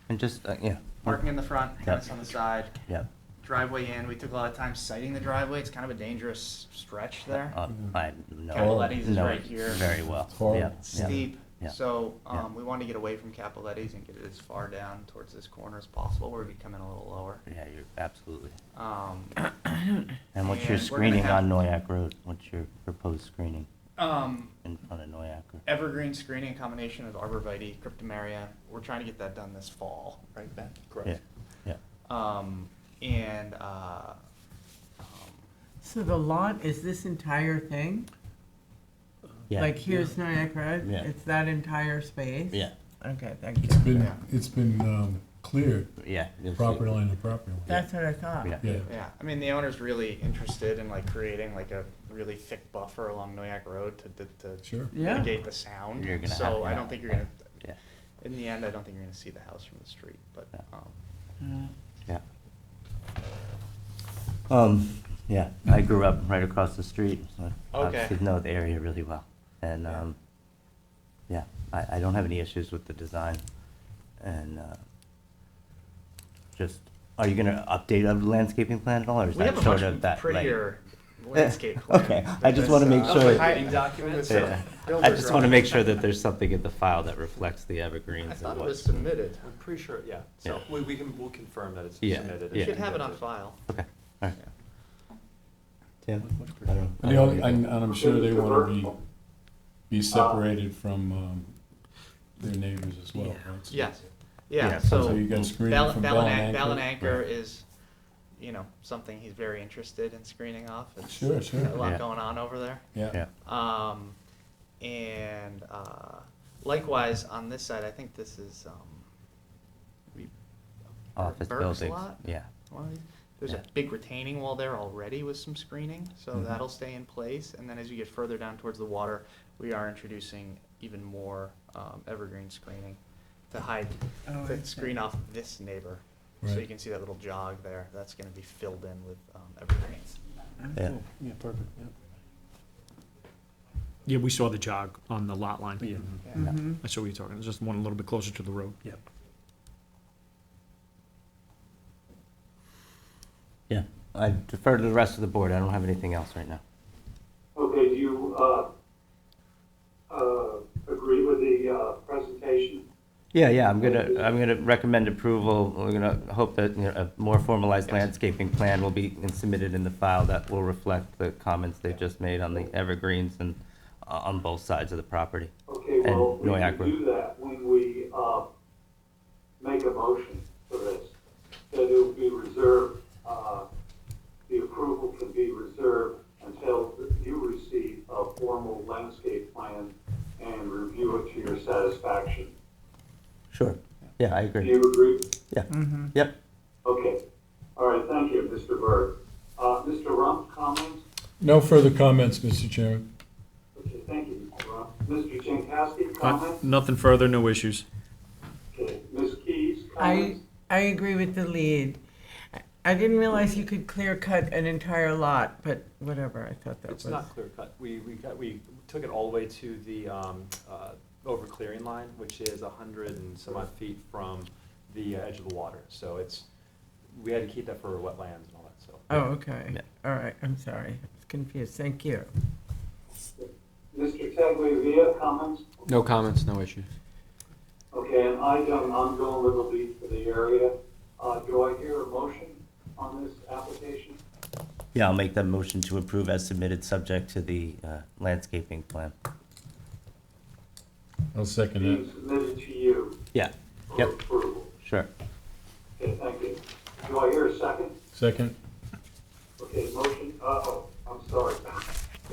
[SPEAKER 13] And just, yeah.
[SPEAKER 14] Parking in the front, fence on the side,
[SPEAKER 13] Yeah.
[SPEAKER 14] driveway in. We took a lot of time siting the driveway. It's kind of a dangerous stretch there.
[SPEAKER 13] I know.
[SPEAKER 14] Capoletti's is
[SPEAKER 13] know
[SPEAKER 14] right
[SPEAKER 13] it
[SPEAKER 14] here.
[SPEAKER 13] very well.
[SPEAKER 3] horrible.
[SPEAKER 13] Yeah, yeah.
[SPEAKER 14] Steep.
[SPEAKER 13] Yeah.
[SPEAKER 14] So
[SPEAKER 13] Yeah.
[SPEAKER 14] we wanted to get away from Capoletti's and get it as far down towards this corner as possible, where we could come in a little lower.
[SPEAKER 13] Yeah, you're absolutely.
[SPEAKER 14] Um,
[SPEAKER 13] And what's your
[SPEAKER 14] And we're gonna
[SPEAKER 13] screening
[SPEAKER 14] have-
[SPEAKER 13] on Noyak Road? What's your proposed screening
[SPEAKER 14] um,
[SPEAKER 13] in front of Noyak?
[SPEAKER 14] evergreen screening, a combination of arborvitae, cryptomeria. We're trying to get that done this fall, right, Ben?
[SPEAKER 13] Yeah, yeah.
[SPEAKER 14] And
[SPEAKER 7] So the lot is this entire thing?
[SPEAKER 13] Yeah.
[SPEAKER 7] Like here's Noyak Road?
[SPEAKER 13] Yeah.
[SPEAKER 7] It's that entire space?
[SPEAKER 13] Yeah.
[SPEAKER 7] Okay, thank you.
[SPEAKER 3] It's been clear
[SPEAKER 13] Yeah. you'll see.
[SPEAKER 3] property line to property line.
[SPEAKER 7] That's what I thought.
[SPEAKER 13] Yeah.
[SPEAKER 3] Yeah.
[SPEAKER 14] Yeah, I mean, the owner's really interested in like creating like a really thick buffer along Noyak Road to
[SPEAKER 3] Sure.
[SPEAKER 7] Yeah.
[SPEAKER 14] mitigate the sound.
[SPEAKER 13] You're gonna
[SPEAKER 14] So
[SPEAKER 13] have-
[SPEAKER 14] I
[SPEAKER 13] yeah.
[SPEAKER 14] don't think you're gonna,
[SPEAKER 13] Yeah.
[SPEAKER 14] in the end, I don't think you're gonna see the house from the street, but,
[SPEAKER 13] Yeah. Yeah, I grew up right across the street, so I
[SPEAKER 14] Okay.
[SPEAKER 13] obviously know the area really well. And, yeah, I don't have any issues with the design. And, just, are you gonna update a landscaping plan at all, or is
[SPEAKER 14] we
[SPEAKER 13] that
[SPEAKER 14] have a
[SPEAKER 13] sort
[SPEAKER 14] much
[SPEAKER 13] of that, like?
[SPEAKER 14] prettier landscape plan.
[SPEAKER 13] Okay, I just wanna make
[SPEAKER 14] because,
[SPEAKER 13] sure.
[SPEAKER 15] Meeting documents.
[SPEAKER 13] Yeah. I just wanna make sure that there's something in the file that reflects the evergreens
[SPEAKER 14] I
[SPEAKER 13] and
[SPEAKER 14] thought it
[SPEAKER 13] what.
[SPEAKER 14] was submitted.
[SPEAKER 15] I'm pretty sure, yeah. So
[SPEAKER 13] Yeah.
[SPEAKER 15] we'll confirm that it's
[SPEAKER 13] Yeah,
[SPEAKER 15] submitted.
[SPEAKER 14] You
[SPEAKER 13] yeah.
[SPEAKER 14] should have it on file.
[SPEAKER 13] Okay, all right. Tim?
[SPEAKER 3] And and I'm sure they want to be separated from their neighbors as well, right? So-
[SPEAKER 14] Yes,
[SPEAKER 13] Yeah,
[SPEAKER 14] yeah,
[SPEAKER 3] So
[SPEAKER 14] so
[SPEAKER 3] you got screening from Bell and Anchor.
[SPEAKER 14] Anchor
[SPEAKER 3] Right.
[SPEAKER 14] is, you know, something he's very interested in screening off. It's
[SPEAKER 3] Sure, sure.
[SPEAKER 14] got a lot
[SPEAKER 13] Yeah.
[SPEAKER 14] going on over there.
[SPEAKER 3] Yeah.
[SPEAKER 14] And likewise, on this side, I think this is,
[SPEAKER 13] Office
[SPEAKER 14] Burke's
[SPEAKER 13] buildings,
[SPEAKER 14] lot?
[SPEAKER 13] yeah.
[SPEAKER 14] one of these. There's a
[SPEAKER 13] Yeah.
[SPEAKER 14] big retaining wall there already with some screening, so
[SPEAKER 3] Mhm.
[SPEAKER 14] that'll stay in place. And then as you get further down towards the water, we are introducing even more evergreen screening to hide,
[SPEAKER 7] Oh, I
[SPEAKER 14] to
[SPEAKER 7] see.
[SPEAKER 14] screen off this neighbor. So
[SPEAKER 3] Right.
[SPEAKER 14] you can see that little jog there, that's gonna be filled in with evergreens.
[SPEAKER 13] Yeah.
[SPEAKER 3] Yeah, perfect, yeah.
[SPEAKER 5] Yeah, we saw the jog on the lot line.
[SPEAKER 3] Yeah.
[SPEAKER 7] Mm-hmm.
[SPEAKER 5] I saw what you're talking, it's just one a little bit closer to the road.
[SPEAKER 3] Yep.
[SPEAKER 13] Yeah, I defer to the rest of the board, I don't have anything else right now.
[SPEAKER 1] Okay, do you, agree with the, presentation?
[SPEAKER 13] Yeah, I'm gonna recommend approval, we're gonna hope that, you know, a more formalized
[SPEAKER 14] Yes.
[SPEAKER 13] landscaping plan will be submitted in the file that will reflect the comments they just made on the evergreens and on both sides of the property.
[SPEAKER 1] Okay,
[SPEAKER 13] And
[SPEAKER 1] well, we
[SPEAKER 13] Noyak
[SPEAKER 1] can
[SPEAKER 13] Road.
[SPEAKER 1] do that when we, make a motion for this. That it will be reserved, the approval can be reserved until you receive a formal landscape plan and review it to your satisfaction.
[SPEAKER 13] Sure, yeah, I
[SPEAKER 1] Do
[SPEAKER 13] agree.
[SPEAKER 1] you agree?
[SPEAKER 13] Yeah,
[SPEAKER 7] Mm-hmm.
[SPEAKER 13] yep.
[SPEAKER 1] Okay. All right, thank you, Mr. Berg. Mr. Rump, comments?
[SPEAKER 3] No further comments, Mr. Chairman.
[SPEAKER 1] Okay, thank you, Mr. Rump. Mr. Jankowski, comments?
[SPEAKER 5] Nothing further, no issues.
[SPEAKER 1] Okay, Ms. Keys, comments?
[SPEAKER 7] I agree with the lead. I didn't realize you could clear cut an entire lot, but whatever, I thought that was.
[SPEAKER 15] It's not clear cut. We took it all the way to the over clearing line, which is 100 and some odd feet from the edge of the water. So we had to keep that for wetlands and all that, so.
[SPEAKER 7] Oh, okay.
[SPEAKER 13] Yeah.
[SPEAKER 7] All right, I'm sorry. I was confused. Thank you.
[SPEAKER 1] Mr. Tagliavia, comments?
[SPEAKER 6] No comments, no issues.
[SPEAKER 1] Okay, and I'm going with the lead for the area. Do I hear a motion on this application?
[SPEAKER 13] Yeah, I'll make that motion to approve as submitted, subject to the landscaping plan.
[SPEAKER 3] I'll second
[SPEAKER 1] Being
[SPEAKER 3] that.
[SPEAKER 1] submitted to you
[SPEAKER 13] Yeah,
[SPEAKER 1] for
[SPEAKER 13] yep,
[SPEAKER 1] approval.
[SPEAKER 13] sure.
[SPEAKER 1] Okay, thank you. Do I hear a second?
[SPEAKER 3] Second?
[SPEAKER 1] Okay, motion, I'm sorry.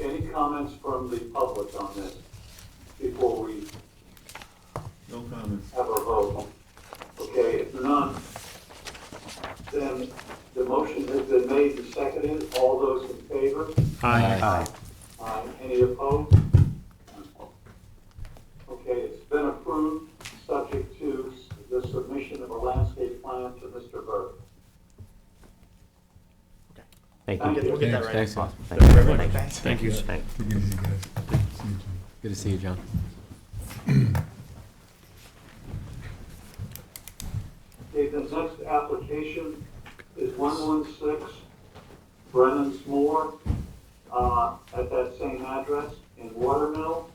[SPEAKER 1] Any comments from the public on this before we
[SPEAKER 9] No comments.
[SPEAKER 1] have a vote? Okay, if none, then the motion has been made and seconded. All those in favor?
[SPEAKER 13] Aye.
[SPEAKER 1] Any opposed? Okay, it's been approved, subject to the submission of a landscape plan to Mr. Burke.
[SPEAKER 13] Thank
[SPEAKER 1] Thank
[SPEAKER 13] you.
[SPEAKER 1] you.
[SPEAKER 14] We'll get that right.
[SPEAKER 6] Thanks.
[SPEAKER 13] Awesome.
[SPEAKER 14] Thank you, everybody.
[SPEAKER 13] Thanks.
[SPEAKER 5] Thank you.
[SPEAKER 13] Thanks.
[SPEAKER 3] Take it easy, guys. See you, Jim.
[SPEAKER 6] Good to see you, John.
[SPEAKER 1] Okay, the next application is 116 Brennan's Moor, at that same address in Watermill.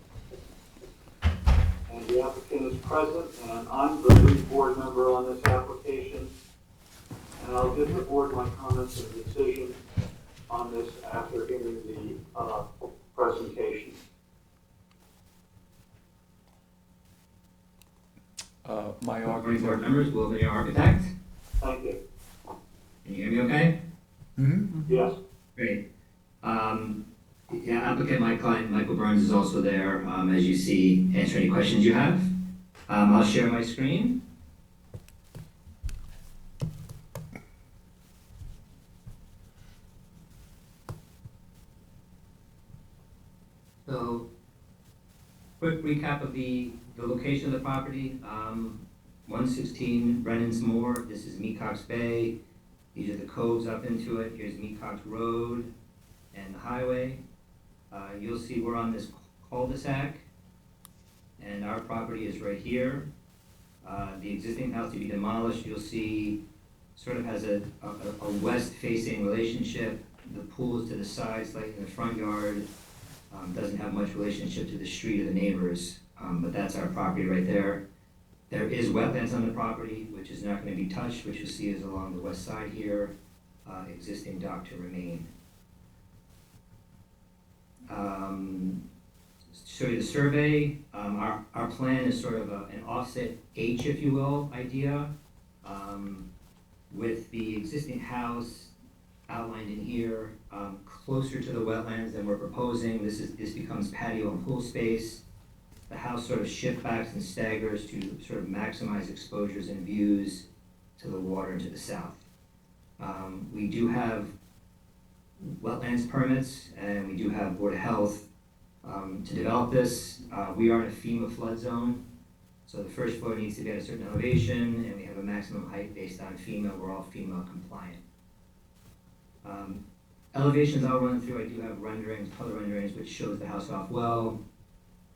[SPEAKER 1] And the applicant is present, and I'm the lead board member on this application. And I'll give the board my comments and decision on this after hearing the, presentation.
[SPEAKER 16] My RB board members, will the architect?
[SPEAKER 1] Thank you.
[SPEAKER 16] Can you hear me okay?
[SPEAKER 3] Mm-hmm.
[SPEAKER 1] Yes?
[SPEAKER 16] Great. Yeah, applicant, my client, Michael Burns, is also there, as you see, answer any questions you have. I'll share my screen. quick recap of the location of the property. 116 Brennan's Moor, this is Mecox Bay. These are the coves up into it. Here's Mecox Road and the highway. You'll see we're on this cul-de-sac, and our property is right here. The existing house to be demolished, you'll see, sort of has a west-facing relationship. The pool is to the side, slightly in the front yard. Doesn't have much relationship to the street or the neighbors, but that's our property right there. There is wetlands on the property, which is not going to be touched, which you'll see is along the west side here. Existing dock to remain. Show you the survey. Our plan is sort of an offset H, if you will, idea, with the existing house outlined in here, closer to the wetlands than we're proposing. This becomes patio and pool space. The house sort of shift backs and staggers to sort of maximize exposures and views to the water and to the south. We do have wetlands permits, and we do have Board of Health to develop this. We are in a FEMA flood zone, so the first floor needs to be at a certain elevation, and we have a maximum height based on FEMA. We're all FEMA compliant. Elevations I'll run through. I do have renderings, color renderings, which shows the house off well.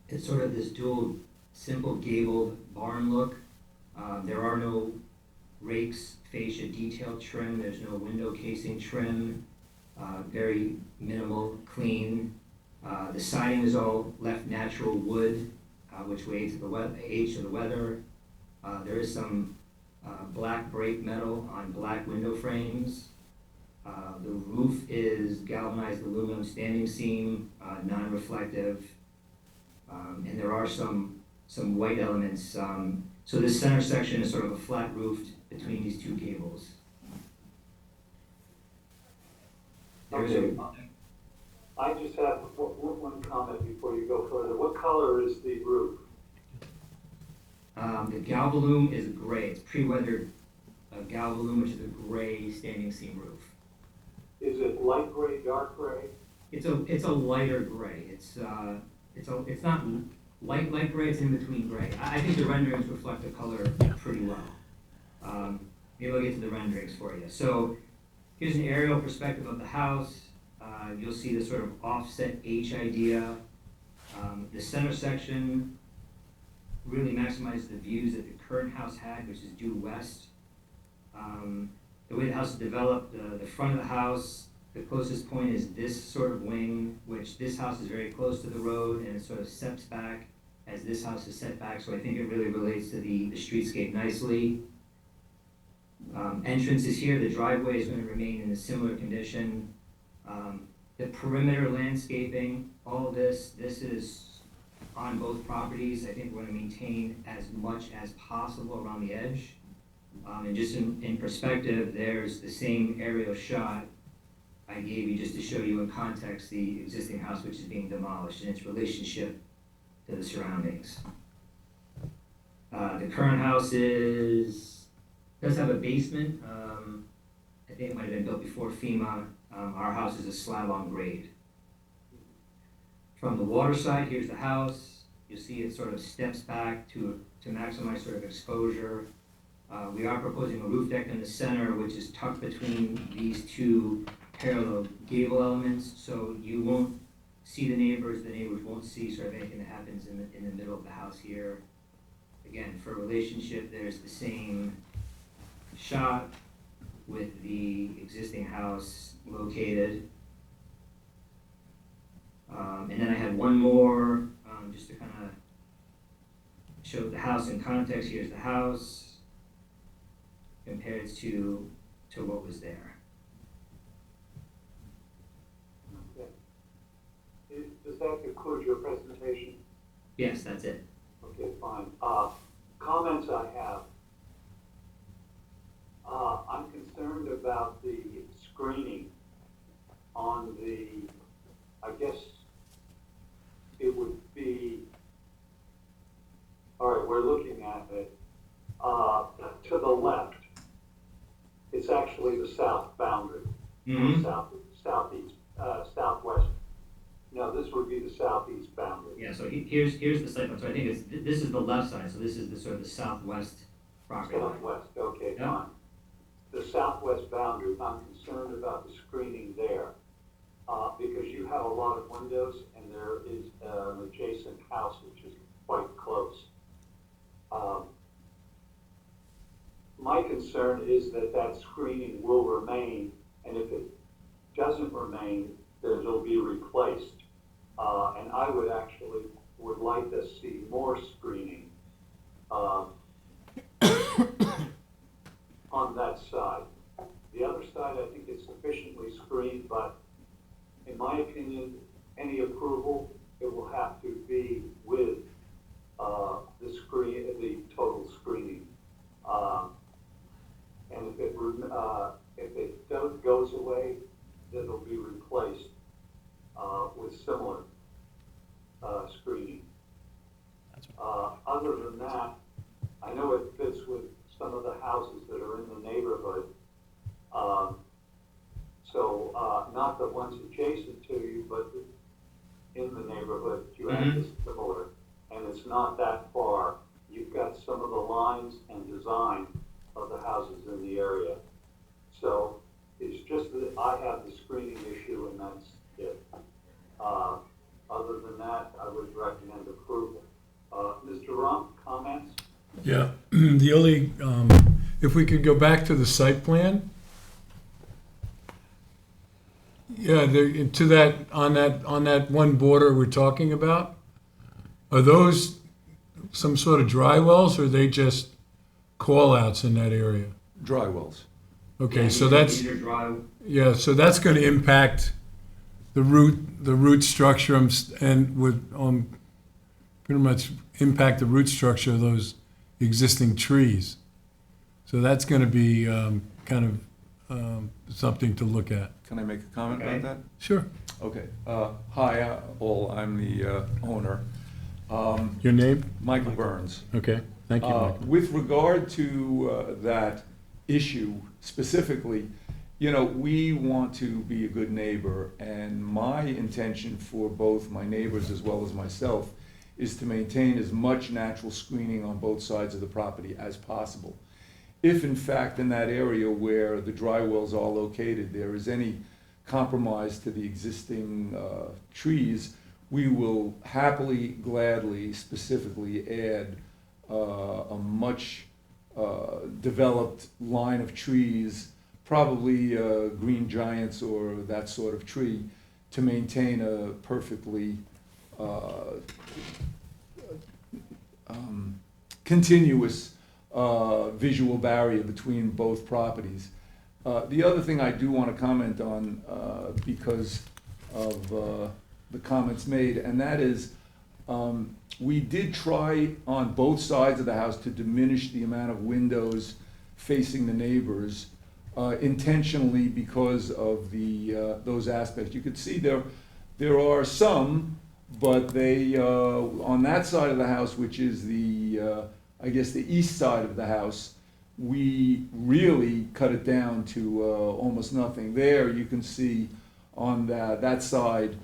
[SPEAKER 16] It's sort of this dual, simple gabled barn look. There are no rakes, fascia, detail trim. There's no window casing trim. Very minimal, clean. The siding is all left natural wood, which will aid to the weather. There is some black brake metal on black window frames. The roof is galvanized aluminum standing seam, non-reflective, and there are some white elements. So this center section is sort of a flat roofed between these two gables.
[SPEAKER 1] Okay. I just have one comment before you go further. What color is the roof?
[SPEAKER 16] The Galvalume is gray. It's pre-weathered Galvalume, which is a gray standing seam roof.
[SPEAKER 1] Is it light gray, dark gray?
[SPEAKER 16] It's a lighter gray. It's not light gray. It's in between gray. I think the renderings reflect the color pretty well. Maybe I'll get to the renderings for you. So here's an aerial perspective of the house. You'll see the sort of offset H idea. The center section really maximizes the views that the current house had, which is due west. The way the house is developed, the front of the house, the closest point is this sort of wing, which this house is very close to the road, and it sort of steps back as this house is set back, so I think it really relates to the streetscape nicely. Entrance is here. The driveway is going to remain in a similar condition. The perimeter landscaping, all of this is on both properties. I think we're going to maintain as much as possible around the edge. And just in perspective, there's the same aerial shot I gave you just to show you in context the existing house which is being demolished and its relationship to the surroundings. The current house does have a basement. I think it might have been built before FEMA. Our house is a slab on grade. From the water side, here's the house. You'll see it sort of steps back to maximize sort of exposure. We are proposing a roof deck in the center, which is tucked between these two parallel gable elements, so you won't see the neighbors won't see sort of anything that happens in the middle of the house here. Again, for relationship, there's the same shot with the existing house located. And then I had one more, just to kind of show the house in context. Here's the house compared to what was there.
[SPEAKER 1] Okay. Does that conclude your presentation?
[SPEAKER 16] Yes, that's it.
[SPEAKER 1] Okay, fine. Comments I have. I'm concerned about the screening on the, I guess it would be, all right, we're looking at it. To the left, it's actually the south boundary, southeast, southwest. No, this would be the southeast boundary.
[SPEAKER 16] Yeah, so here's the site plan, so I think this is the left side, so this is the sort of the southwest property line.
[SPEAKER 1] Southwest, okay,
[SPEAKER 16] Yeah.
[SPEAKER 1] fine. The southwest boundary, I'm concerned about the screening there, because you have a lot of windows and there is an adjacent house which is quite close. My concern is that that screening will remain, and if it doesn't remain, then it'll be replaced. And I would like to see more screening, on that side. The other side, I think is sufficiently screened, but in my opinion, any approval, it will have to be with, the total screening. And if it goes away, then it'll be replaced, with similar, screening. Other than that, I know it fits with some of the houses that are in the neighborhood. Not the ones adjacent to you, but in the neighborhood, you have this similar, and it's not that far. You've got some of the lines and design of the houses in the area. So it's just that I have the screening issue, and that's it. Other than that, I would recommend approval. Mr. Rump, comments?
[SPEAKER 3] Yeah, the only, if we could go back to the site plan. Yeah, to that, on that one border we're talking about, are those some sort of dry wells, or are they just call-outs in that area?
[SPEAKER 17] Dry wells.
[SPEAKER 3] Okay,
[SPEAKER 16] Yeah,
[SPEAKER 3] so
[SPEAKER 16] these are dry.
[SPEAKER 3] yeah, so that's gonna impact the root structure and would, pretty much impact the root structure of those existing trees. So that's gonna be, kind of, something to look at.
[SPEAKER 17] Can I make a comment
[SPEAKER 16] Okay.
[SPEAKER 17] about that?
[SPEAKER 3] Sure.
[SPEAKER 17] Okay. Hi, all. I'm the owner.
[SPEAKER 3] Your name?
[SPEAKER 17] Michael Burns.
[SPEAKER 3] Okay, thank you, Michael.
[SPEAKER 17] With regard to that issue specifically, we want to be a good neighbor, and my intention for both my neighbors as well as myself is to maintain as much natural screening on both sides of the property as possible. If in fact in that area where the dry wells are located, there is any compromise to the existing trees, we will happily, gladly, specifically add a much developed line of trees, probably green giants or that sort of tree, to maintain a perfectly continuous visual barrier between both properties. The other thing I do want to comment on, because of the comments made, and that is, we did try on both sides of the house to diminish the amount of windows facing the neighbors, intentionally because of those aspects. You could see there are some, but they, on that side of the house, which is I guess the east side of the house, we really cut it down to almost nothing. There you can see on that side,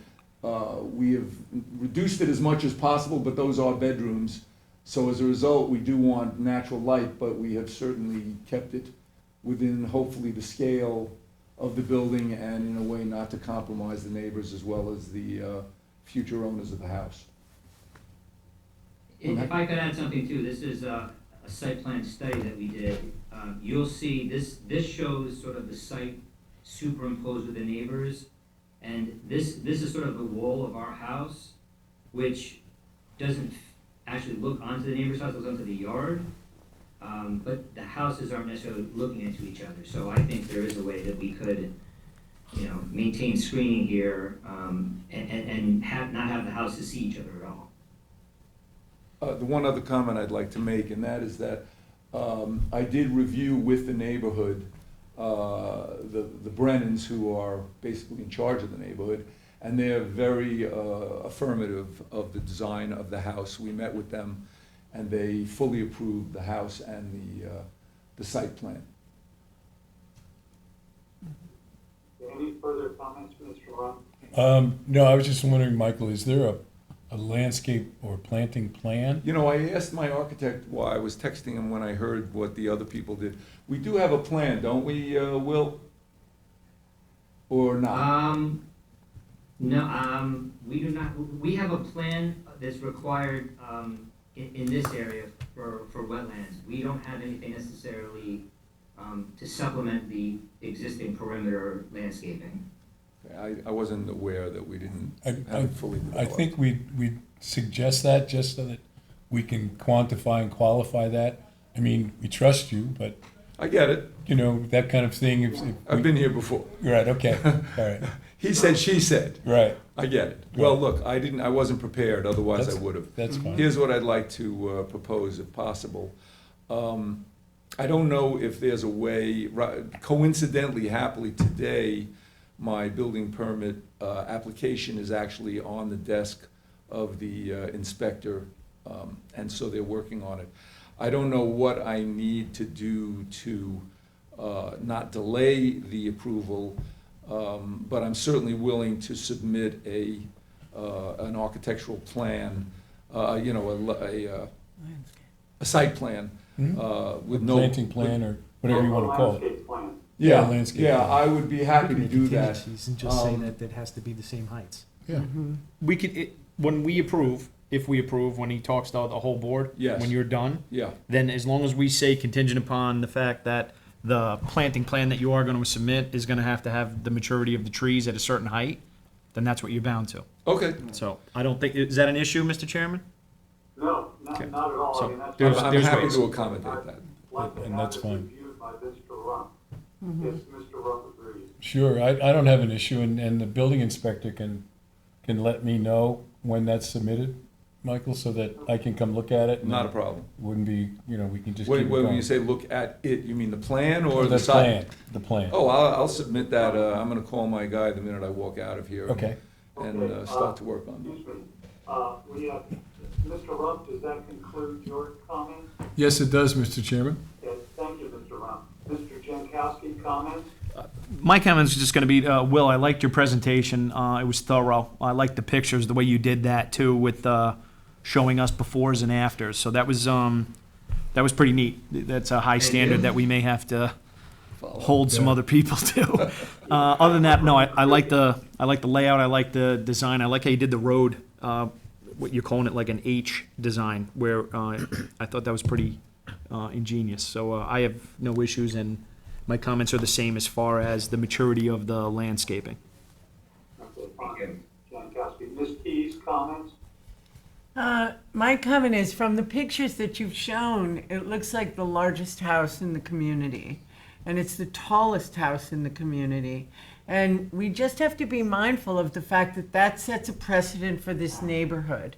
[SPEAKER 17] we have reduced it as much as possible, but those are bedrooms. So as a result, we do want natural light, but we have certainly kept it within hopefully the scale of the building and in a way not to compromise the neighbors as well as the future owners of the house.
[SPEAKER 16] If I could add something too, this is a site plan study that we did. You'll see this shows sort of the site superimposed with the neighbors. And this is sort of the wall of our house, which doesn't actually look onto the neighbor's house, it looks onto the yard. But the houses aren't necessarily looking into each other. So I think there is a way that we could, maintain screening here, and not have the houses see each other at all.
[SPEAKER 17] The one other comment I'd like to make, and that is that I did review with the neighborhood, the Brennans, who are basically in charge of the neighborhood, and they're very affirmative of the design of the house. We met with them, and they fully approved the house and the site plan.
[SPEAKER 1] further comments, Mr. Ron?
[SPEAKER 3] No, I was just wondering, Michael, is there a landscape or planting plan?
[SPEAKER 17] You know, I asked my architect why. I was texting him when I heard what the other people did. We do have a plan, don't we, Will? Or not?
[SPEAKER 16] No, we do not, we have a plan that's required, in this area for wetlands. We don't have anything necessarily, to supplement the existing perimeter landscaping.
[SPEAKER 17] I wasn't aware that we didn't have
[SPEAKER 3] I
[SPEAKER 17] it fully developed.
[SPEAKER 3] think we'd suggest that just so that we can quantify and qualify that. I mean, we trust you, but,
[SPEAKER 17] I get it.
[SPEAKER 3] you know, that kind of thing, if
[SPEAKER 17] I've been here before.
[SPEAKER 3] Right, okay, all right,
[SPEAKER 17] He said, she said.
[SPEAKER 3] right.
[SPEAKER 17] I get it. Well, look, I wasn't prepared, otherwise I
[SPEAKER 3] That's-
[SPEAKER 17] would have.
[SPEAKER 3] That's fine.
[SPEAKER 17] Here's what I'd like to propose, if possible. I don't know if there's a way, coincidentally, happily, today, my building permit application is actually on the desk of the inspector, and so they're working on it. I don't know what I need to do to not delay the approval, but I'm certainly willing to submit an architectural plan, you know, a site plan with no.
[SPEAKER 3] Planting plan or whatever you want to call it.
[SPEAKER 1] Landscape plan.
[SPEAKER 17] Yeah,
[SPEAKER 3] landscape
[SPEAKER 17] yeah,
[SPEAKER 3] plan.
[SPEAKER 17] I would be happy to do that.
[SPEAKER 5] And just say that it has to be the same heights.
[SPEAKER 3] Yeah.
[SPEAKER 5] We could, when we approve, if we approve, when he talks to the whole board,
[SPEAKER 17] Yes.
[SPEAKER 5] when you're done,
[SPEAKER 17] Yeah,
[SPEAKER 5] then as long as we say contingent upon the fact that the planting plan that you are gonna submit is gonna have to have the maturity of the trees at a certain height, then that's what you're bound to.
[SPEAKER 17] okay.
[SPEAKER 5] So, I don't think, is that an issue, Mr. Chairman?
[SPEAKER 1] No, not at all.
[SPEAKER 5] So
[SPEAKER 1] I mean, that's
[SPEAKER 5] there's-
[SPEAKER 1] why
[SPEAKER 17] I'm
[SPEAKER 5] there's
[SPEAKER 17] happy
[SPEAKER 5] ways.
[SPEAKER 17] to accommodate that.
[SPEAKER 1] I'd like to
[SPEAKER 3] And
[SPEAKER 1] have
[SPEAKER 3] that's
[SPEAKER 1] it
[SPEAKER 3] fine.
[SPEAKER 1] reviewed by Mr. Rump, if Mr. Rump agrees.
[SPEAKER 3] Sure, I don't have an issue, and the building inspector can let me know when that's submitted, Michael, so that I can come look at it. and
[SPEAKER 17] Not a problem.
[SPEAKER 3] Wouldn't be, you know, we can just keep it
[SPEAKER 17] When
[SPEAKER 3] going.
[SPEAKER 17] you say look at it, you mean the plan or the
[SPEAKER 3] The
[SPEAKER 17] site?
[SPEAKER 3] plan, the plan.
[SPEAKER 17] Oh, I'll submit that. I'm gonna call my guy the minute I walk out of here.
[SPEAKER 3] Okay.
[SPEAKER 17] And
[SPEAKER 1] Okay,
[SPEAKER 17] start to work on it.
[SPEAKER 1] Excuse me, we have, Mr. Rump, does that conclude your comments?
[SPEAKER 3] Yes, it does, Mr. Chairman.
[SPEAKER 1] Yes, thank you, Mr. Rump. Mr. Jankowski, comments?
[SPEAKER 5] My comments are just going to be, Will, I liked your presentation. It was thorough. I liked the pictures, the way you did that too, with showing us befores and afters. So that was pretty neat. That's a high standard that we may have to hold some other people to. Other than that, no, I like the layout. I like the design. I like how you did the road. What you're calling it, like an H design, where I thought that was pretty ingenious. So I have no issues, and my comments are the same as far as the maturity of the landscaping.
[SPEAKER 1] Okay, fine. Jankowski. Ms. Keyes, comments?
[SPEAKER 7] My comment is, from the pictures that you've shown, it looks like the largest house in the community. And it's the tallest house in the community. And we just have to be mindful of the fact that that sets a precedent for this neighborhood.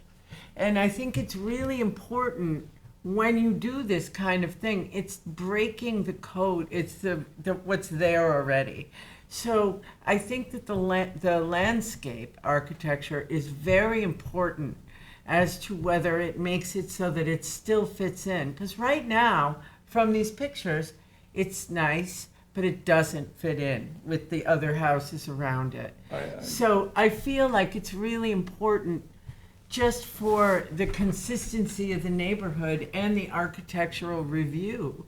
[SPEAKER 7] And I think it's really important when you do this kind of thing, it's breaking the code. It's the what's there already. So I think that the landscape architecture is very important as to whether it makes it so that it still fits in. Because right now, from these pictures, it's nice, but it doesn't fit in with the other houses around it. So I feel like it's really important, just for the consistency of the neighborhood and the architectural review,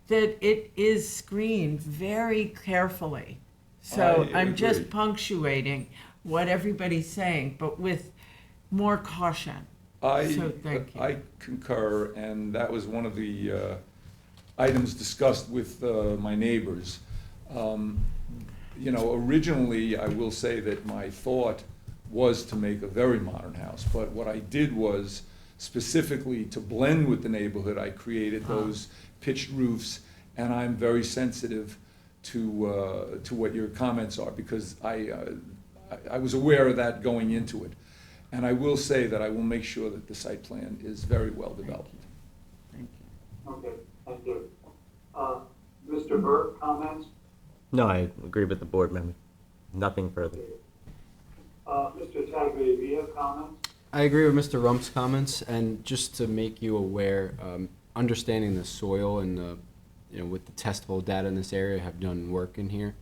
[SPEAKER 7] that it is screened very carefully. So
[SPEAKER 17] I
[SPEAKER 7] I'm just
[SPEAKER 17] agree.
[SPEAKER 7] punctuating what everybody's saying, but with more caution. So thank you.
[SPEAKER 17] I concur, and that was one of the items discussed with my neighbors. You know, originally, I will say that my thought was to make a very modern house, but what I did was, specifically to blend with the neighborhood, I created those pitched roofs, and I'm very sensitive to what your comments are, because I was aware of that going into it. And I will say that I will make sure that the site plan is very well developed.
[SPEAKER 7] Thank you.
[SPEAKER 1] Okay, thank you. Mr. Burke, comments?
[SPEAKER 13] No, I agree with the board member. Nothing further.
[SPEAKER 1] Mr. Tagliavia, comments?
[SPEAKER 6] I agree with Mr. Rump's comments, and just to make you aware, understanding the soil and the, with the testable data in this area, have done work in here.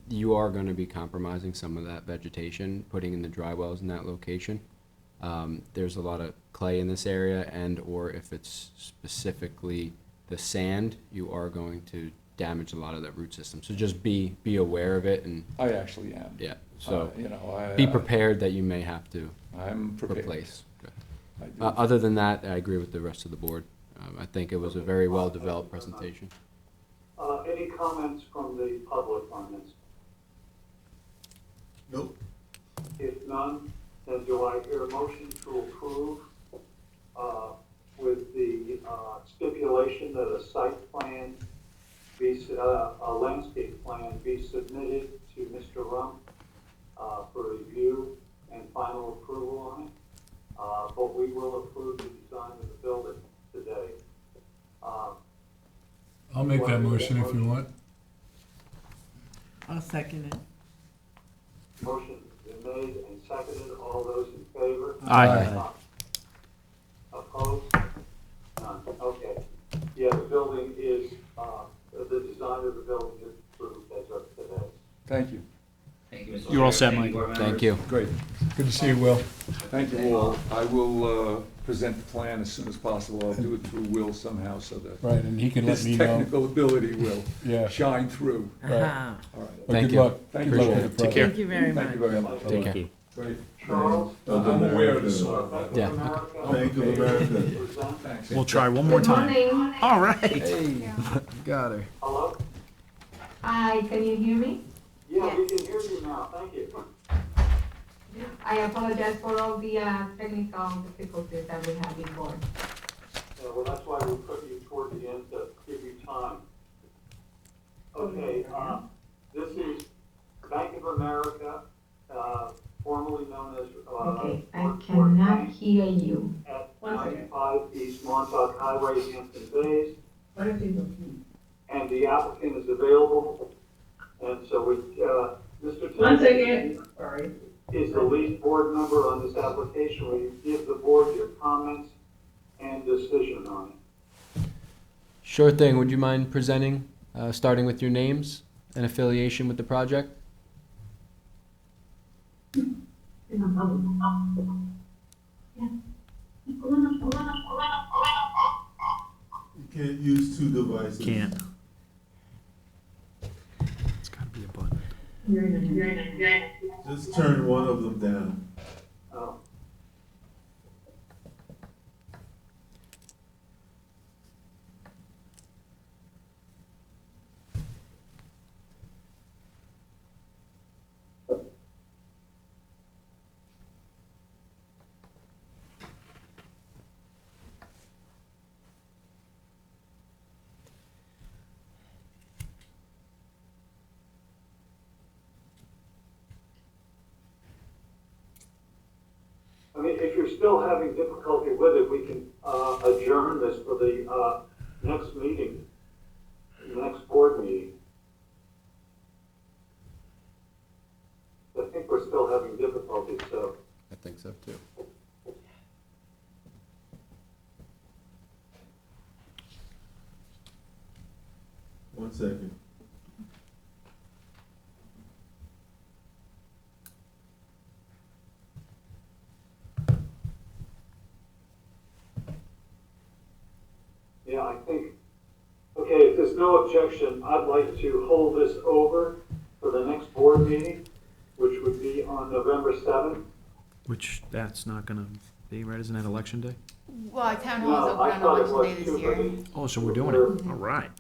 [SPEAKER 6] you are gonna be compromising some of that vegetation, putting in the dry wells in that location. There's a lot of clay in this area, and/or if it's specifically the sand, you are going to damage a lot of that root system. So just be aware of it, and
[SPEAKER 17] I actually am.
[SPEAKER 6] yeah, so
[SPEAKER 17] You know,
[SPEAKER 6] be prepared that you may have to
[SPEAKER 17] I'm prepared.
[SPEAKER 6] replace.
[SPEAKER 17] I do.
[SPEAKER 6] Other than that, I agree with the rest of the board. I think it was a very well-developed presentation.
[SPEAKER 1] Any comments from the public on this?
[SPEAKER 9] Nope.
[SPEAKER 1] If none, then do I hear a motion to approve, with the, stipulation that a site plan be, a landscape plan be submitted to Mr. Rump, for review and final approval on it? But we will approve the design of the building today.
[SPEAKER 3] I'll make that motion if you want.
[SPEAKER 7] I'll second it.
[SPEAKER 1] Motion been made and seconded. All those in favor?
[SPEAKER 5] Aye.
[SPEAKER 1] Opposed? None. Okay. Yeah, the building is, the design of the building is approved as of today.
[SPEAKER 17] Thank you.
[SPEAKER 16] Thank you, Mr.
[SPEAKER 5] You're all
[SPEAKER 16] Chair.
[SPEAKER 5] set,
[SPEAKER 16] Thank
[SPEAKER 5] Mike.
[SPEAKER 16] board
[SPEAKER 6] Thank
[SPEAKER 16] members.
[SPEAKER 6] you.
[SPEAKER 17] Great.
[SPEAKER 3] Good to see you, Will.
[SPEAKER 17] Thank you all. I will present the plan as soon as possible. I'll do it through Will somehow so that
[SPEAKER 3] Right, and he can let
[SPEAKER 17] his
[SPEAKER 3] me know.
[SPEAKER 17] technical ability will
[SPEAKER 3] Yeah.
[SPEAKER 17] shine through.
[SPEAKER 3] Right.
[SPEAKER 7] Ah,
[SPEAKER 17] All right.
[SPEAKER 3] Well,
[SPEAKER 6] Thank
[SPEAKER 3] good
[SPEAKER 6] you.
[SPEAKER 3] luck.
[SPEAKER 17] Thank
[SPEAKER 3] Good
[SPEAKER 17] you.
[SPEAKER 3] luck with the
[SPEAKER 5] Take
[SPEAKER 3] project.
[SPEAKER 5] care.
[SPEAKER 7] thank you very much.
[SPEAKER 17] Thank you very much.
[SPEAKER 6] Take care.
[SPEAKER 17] Great.
[SPEAKER 1] Charles?
[SPEAKER 17] I'm aware of the soil.
[SPEAKER 6] Yeah.
[SPEAKER 9] Bank of America.
[SPEAKER 17] Thanks.
[SPEAKER 5] We'll try one more time. All right.
[SPEAKER 6] Hey, got her.
[SPEAKER 1] Hello?
[SPEAKER 18] Hi, can you hear me?
[SPEAKER 1] Yeah, we can hear you now. Thank you.
[SPEAKER 18] I apologize for all the technical difficulties that we had before.
[SPEAKER 1] Well, that's why we put you toward the end to give you time. Okay, this is Bank of America, formerly known as,
[SPEAKER 18] Okay, I
[SPEAKER 1] North
[SPEAKER 18] cannot
[SPEAKER 1] Bank
[SPEAKER 18] hear you.
[SPEAKER 1] at 95 East Montauk Highway, Hampton Bays. And the applicant is available. And so we, Mr. Tillman. Sorry. Is the lead board member on this application. Will you give the board your comments and decision on it?
[SPEAKER 6] Sure thing. Would you mind presenting, starting with your names and affiliation with the project?
[SPEAKER 9] You can't use two devices.
[SPEAKER 5] Can't. It's gotta be a button.
[SPEAKER 9] Just turn one of them down.
[SPEAKER 1] Oh. I mean, if you're still having difficulty with it, we can adjourn this for the next meeting, the next board meeting. I think we're still having difficulty, so.
[SPEAKER 6] I think so too.
[SPEAKER 9] One second.
[SPEAKER 1] Yeah, I think, okay, if there's no objection, I'd like to hold this over for the next board meeting, which would be on November 7th.
[SPEAKER 5] Which, that's not gonna be, right? Isn't that election day?
[SPEAKER 2] Well, town hall is
[SPEAKER 1] No, I
[SPEAKER 2] open
[SPEAKER 1] thought it
[SPEAKER 2] on election day
[SPEAKER 1] was
[SPEAKER 2] this
[SPEAKER 1] too,
[SPEAKER 2] year.
[SPEAKER 1] but
[SPEAKER 5] Oh, so we're doing it. All right.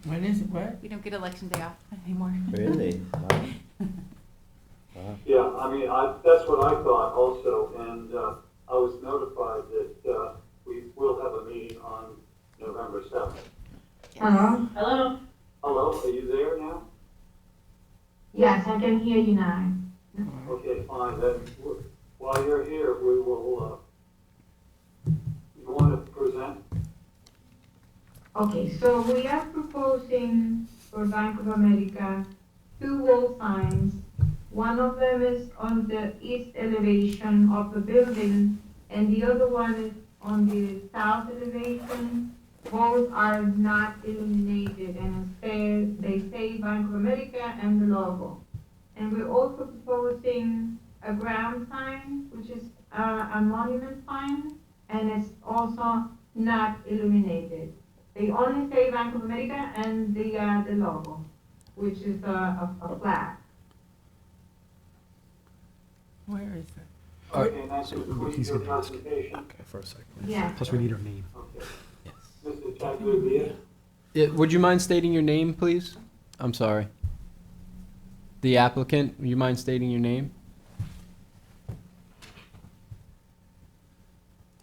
[SPEAKER 7] When is it, what?
[SPEAKER 2] We don't get election day off anymore.
[SPEAKER 13] Really?
[SPEAKER 1] Yeah, I mean, that's what I thought also, and I was notified that we will have a meeting on November 7th.
[SPEAKER 18] Hello?
[SPEAKER 12] Hello?
[SPEAKER 1] Hello, are you there now?
[SPEAKER 18] Yes, I can hear you now.
[SPEAKER 1] Okay, fine, then, while you're here, we will, you want to present?
[SPEAKER 18] Okay, so we are proposing for Bank of America 2 wall signs. One of them is on the east elevation of the building, and the other one is on the south elevation. Both are not illuminated, and instead they may say Bank of America and the logo. And we're also proposing a ground sign, which is a monument sign, and it's also not illuminated. They only say Bank of America and the logo, which is a flag.
[SPEAKER 7] Where is it?
[SPEAKER 1] Okay, and that's complete your presentation?
[SPEAKER 5] Okay, for a second.
[SPEAKER 18] Yeah.
[SPEAKER 5] Plus, we need her name.
[SPEAKER 1] Okay. Mr. Tagliavia?
[SPEAKER 6] Would you mind stating your name, please? I'm sorry. The applicant, would you mind stating your name?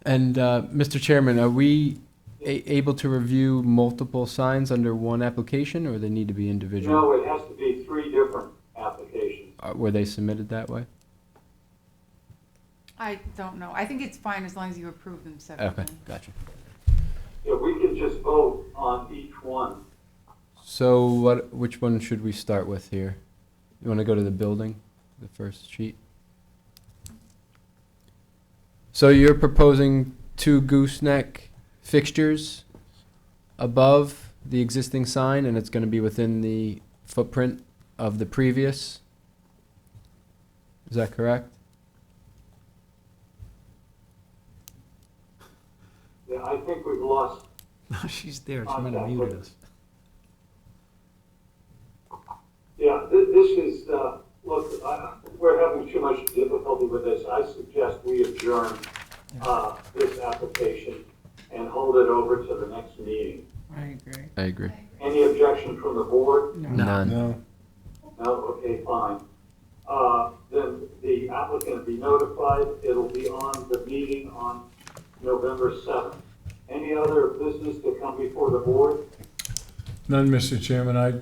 [SPEAKER 6] And, Mr. Chairman, are we able to review multiple signs under one application, or they need to be individual?
[SPEAKER 1] No, it has to be 3 different applications.
[SPEAKER 6] Were they submitted that way?
[SPEAKER 2] I don't know. I think it's fine as long as you approve them separately.
[SPEAKER 6] Okay, gotcha.
[SPEAKER 1] Yeah, we can just vote on each one.
[SPEAKER 6] So which one should we start with here? You want to go to the building, the first sheet? So you're proposing 2 gooseneck fixtures above the existing sign, and it's going to be within the footprint of the previous? Is that correct?
[SPEAKER 1] Yeah, I think we've lost.
[SPEAKER 5] She's there. She might have muted us.
[SPEAKER 1] Yeah, this is, look, we're having too much difficulty with this. I suggest we adjourn this application and hold it over to the next meeting.
[SPEAKER 7] I agree.
[SPEAKER 6] I agree.
[SPEAKER 1] Any objection from the board?
[SPEAKER 6] None.
[SPEAKER 3] No.
[SPEAKER 1] No? Okay, fine. Then the applicant will be notified. It'll be on the meeting on November 7th. Any other business to come before the board?
[SPEAKER 3] None, Mr. Chairman. I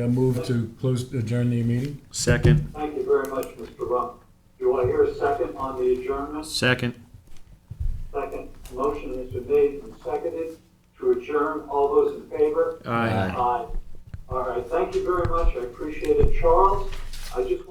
[SPEAKER 3] move to adjourn the meeting.
[SPEAKER 5] Second.
[SPEAKER 1] Thank you very much, Mr. Rump. Do I hear a second on the adjournment?
[SPEAKER 5] Second.
[SPEAKER 1] Second. Motion has been made and seconded to adjourn. All those in favor?
[SPEAKER 5] Aye.
[SPEAKER 1] Aye. All right, thank you very much. I appreciate it. Charles, I just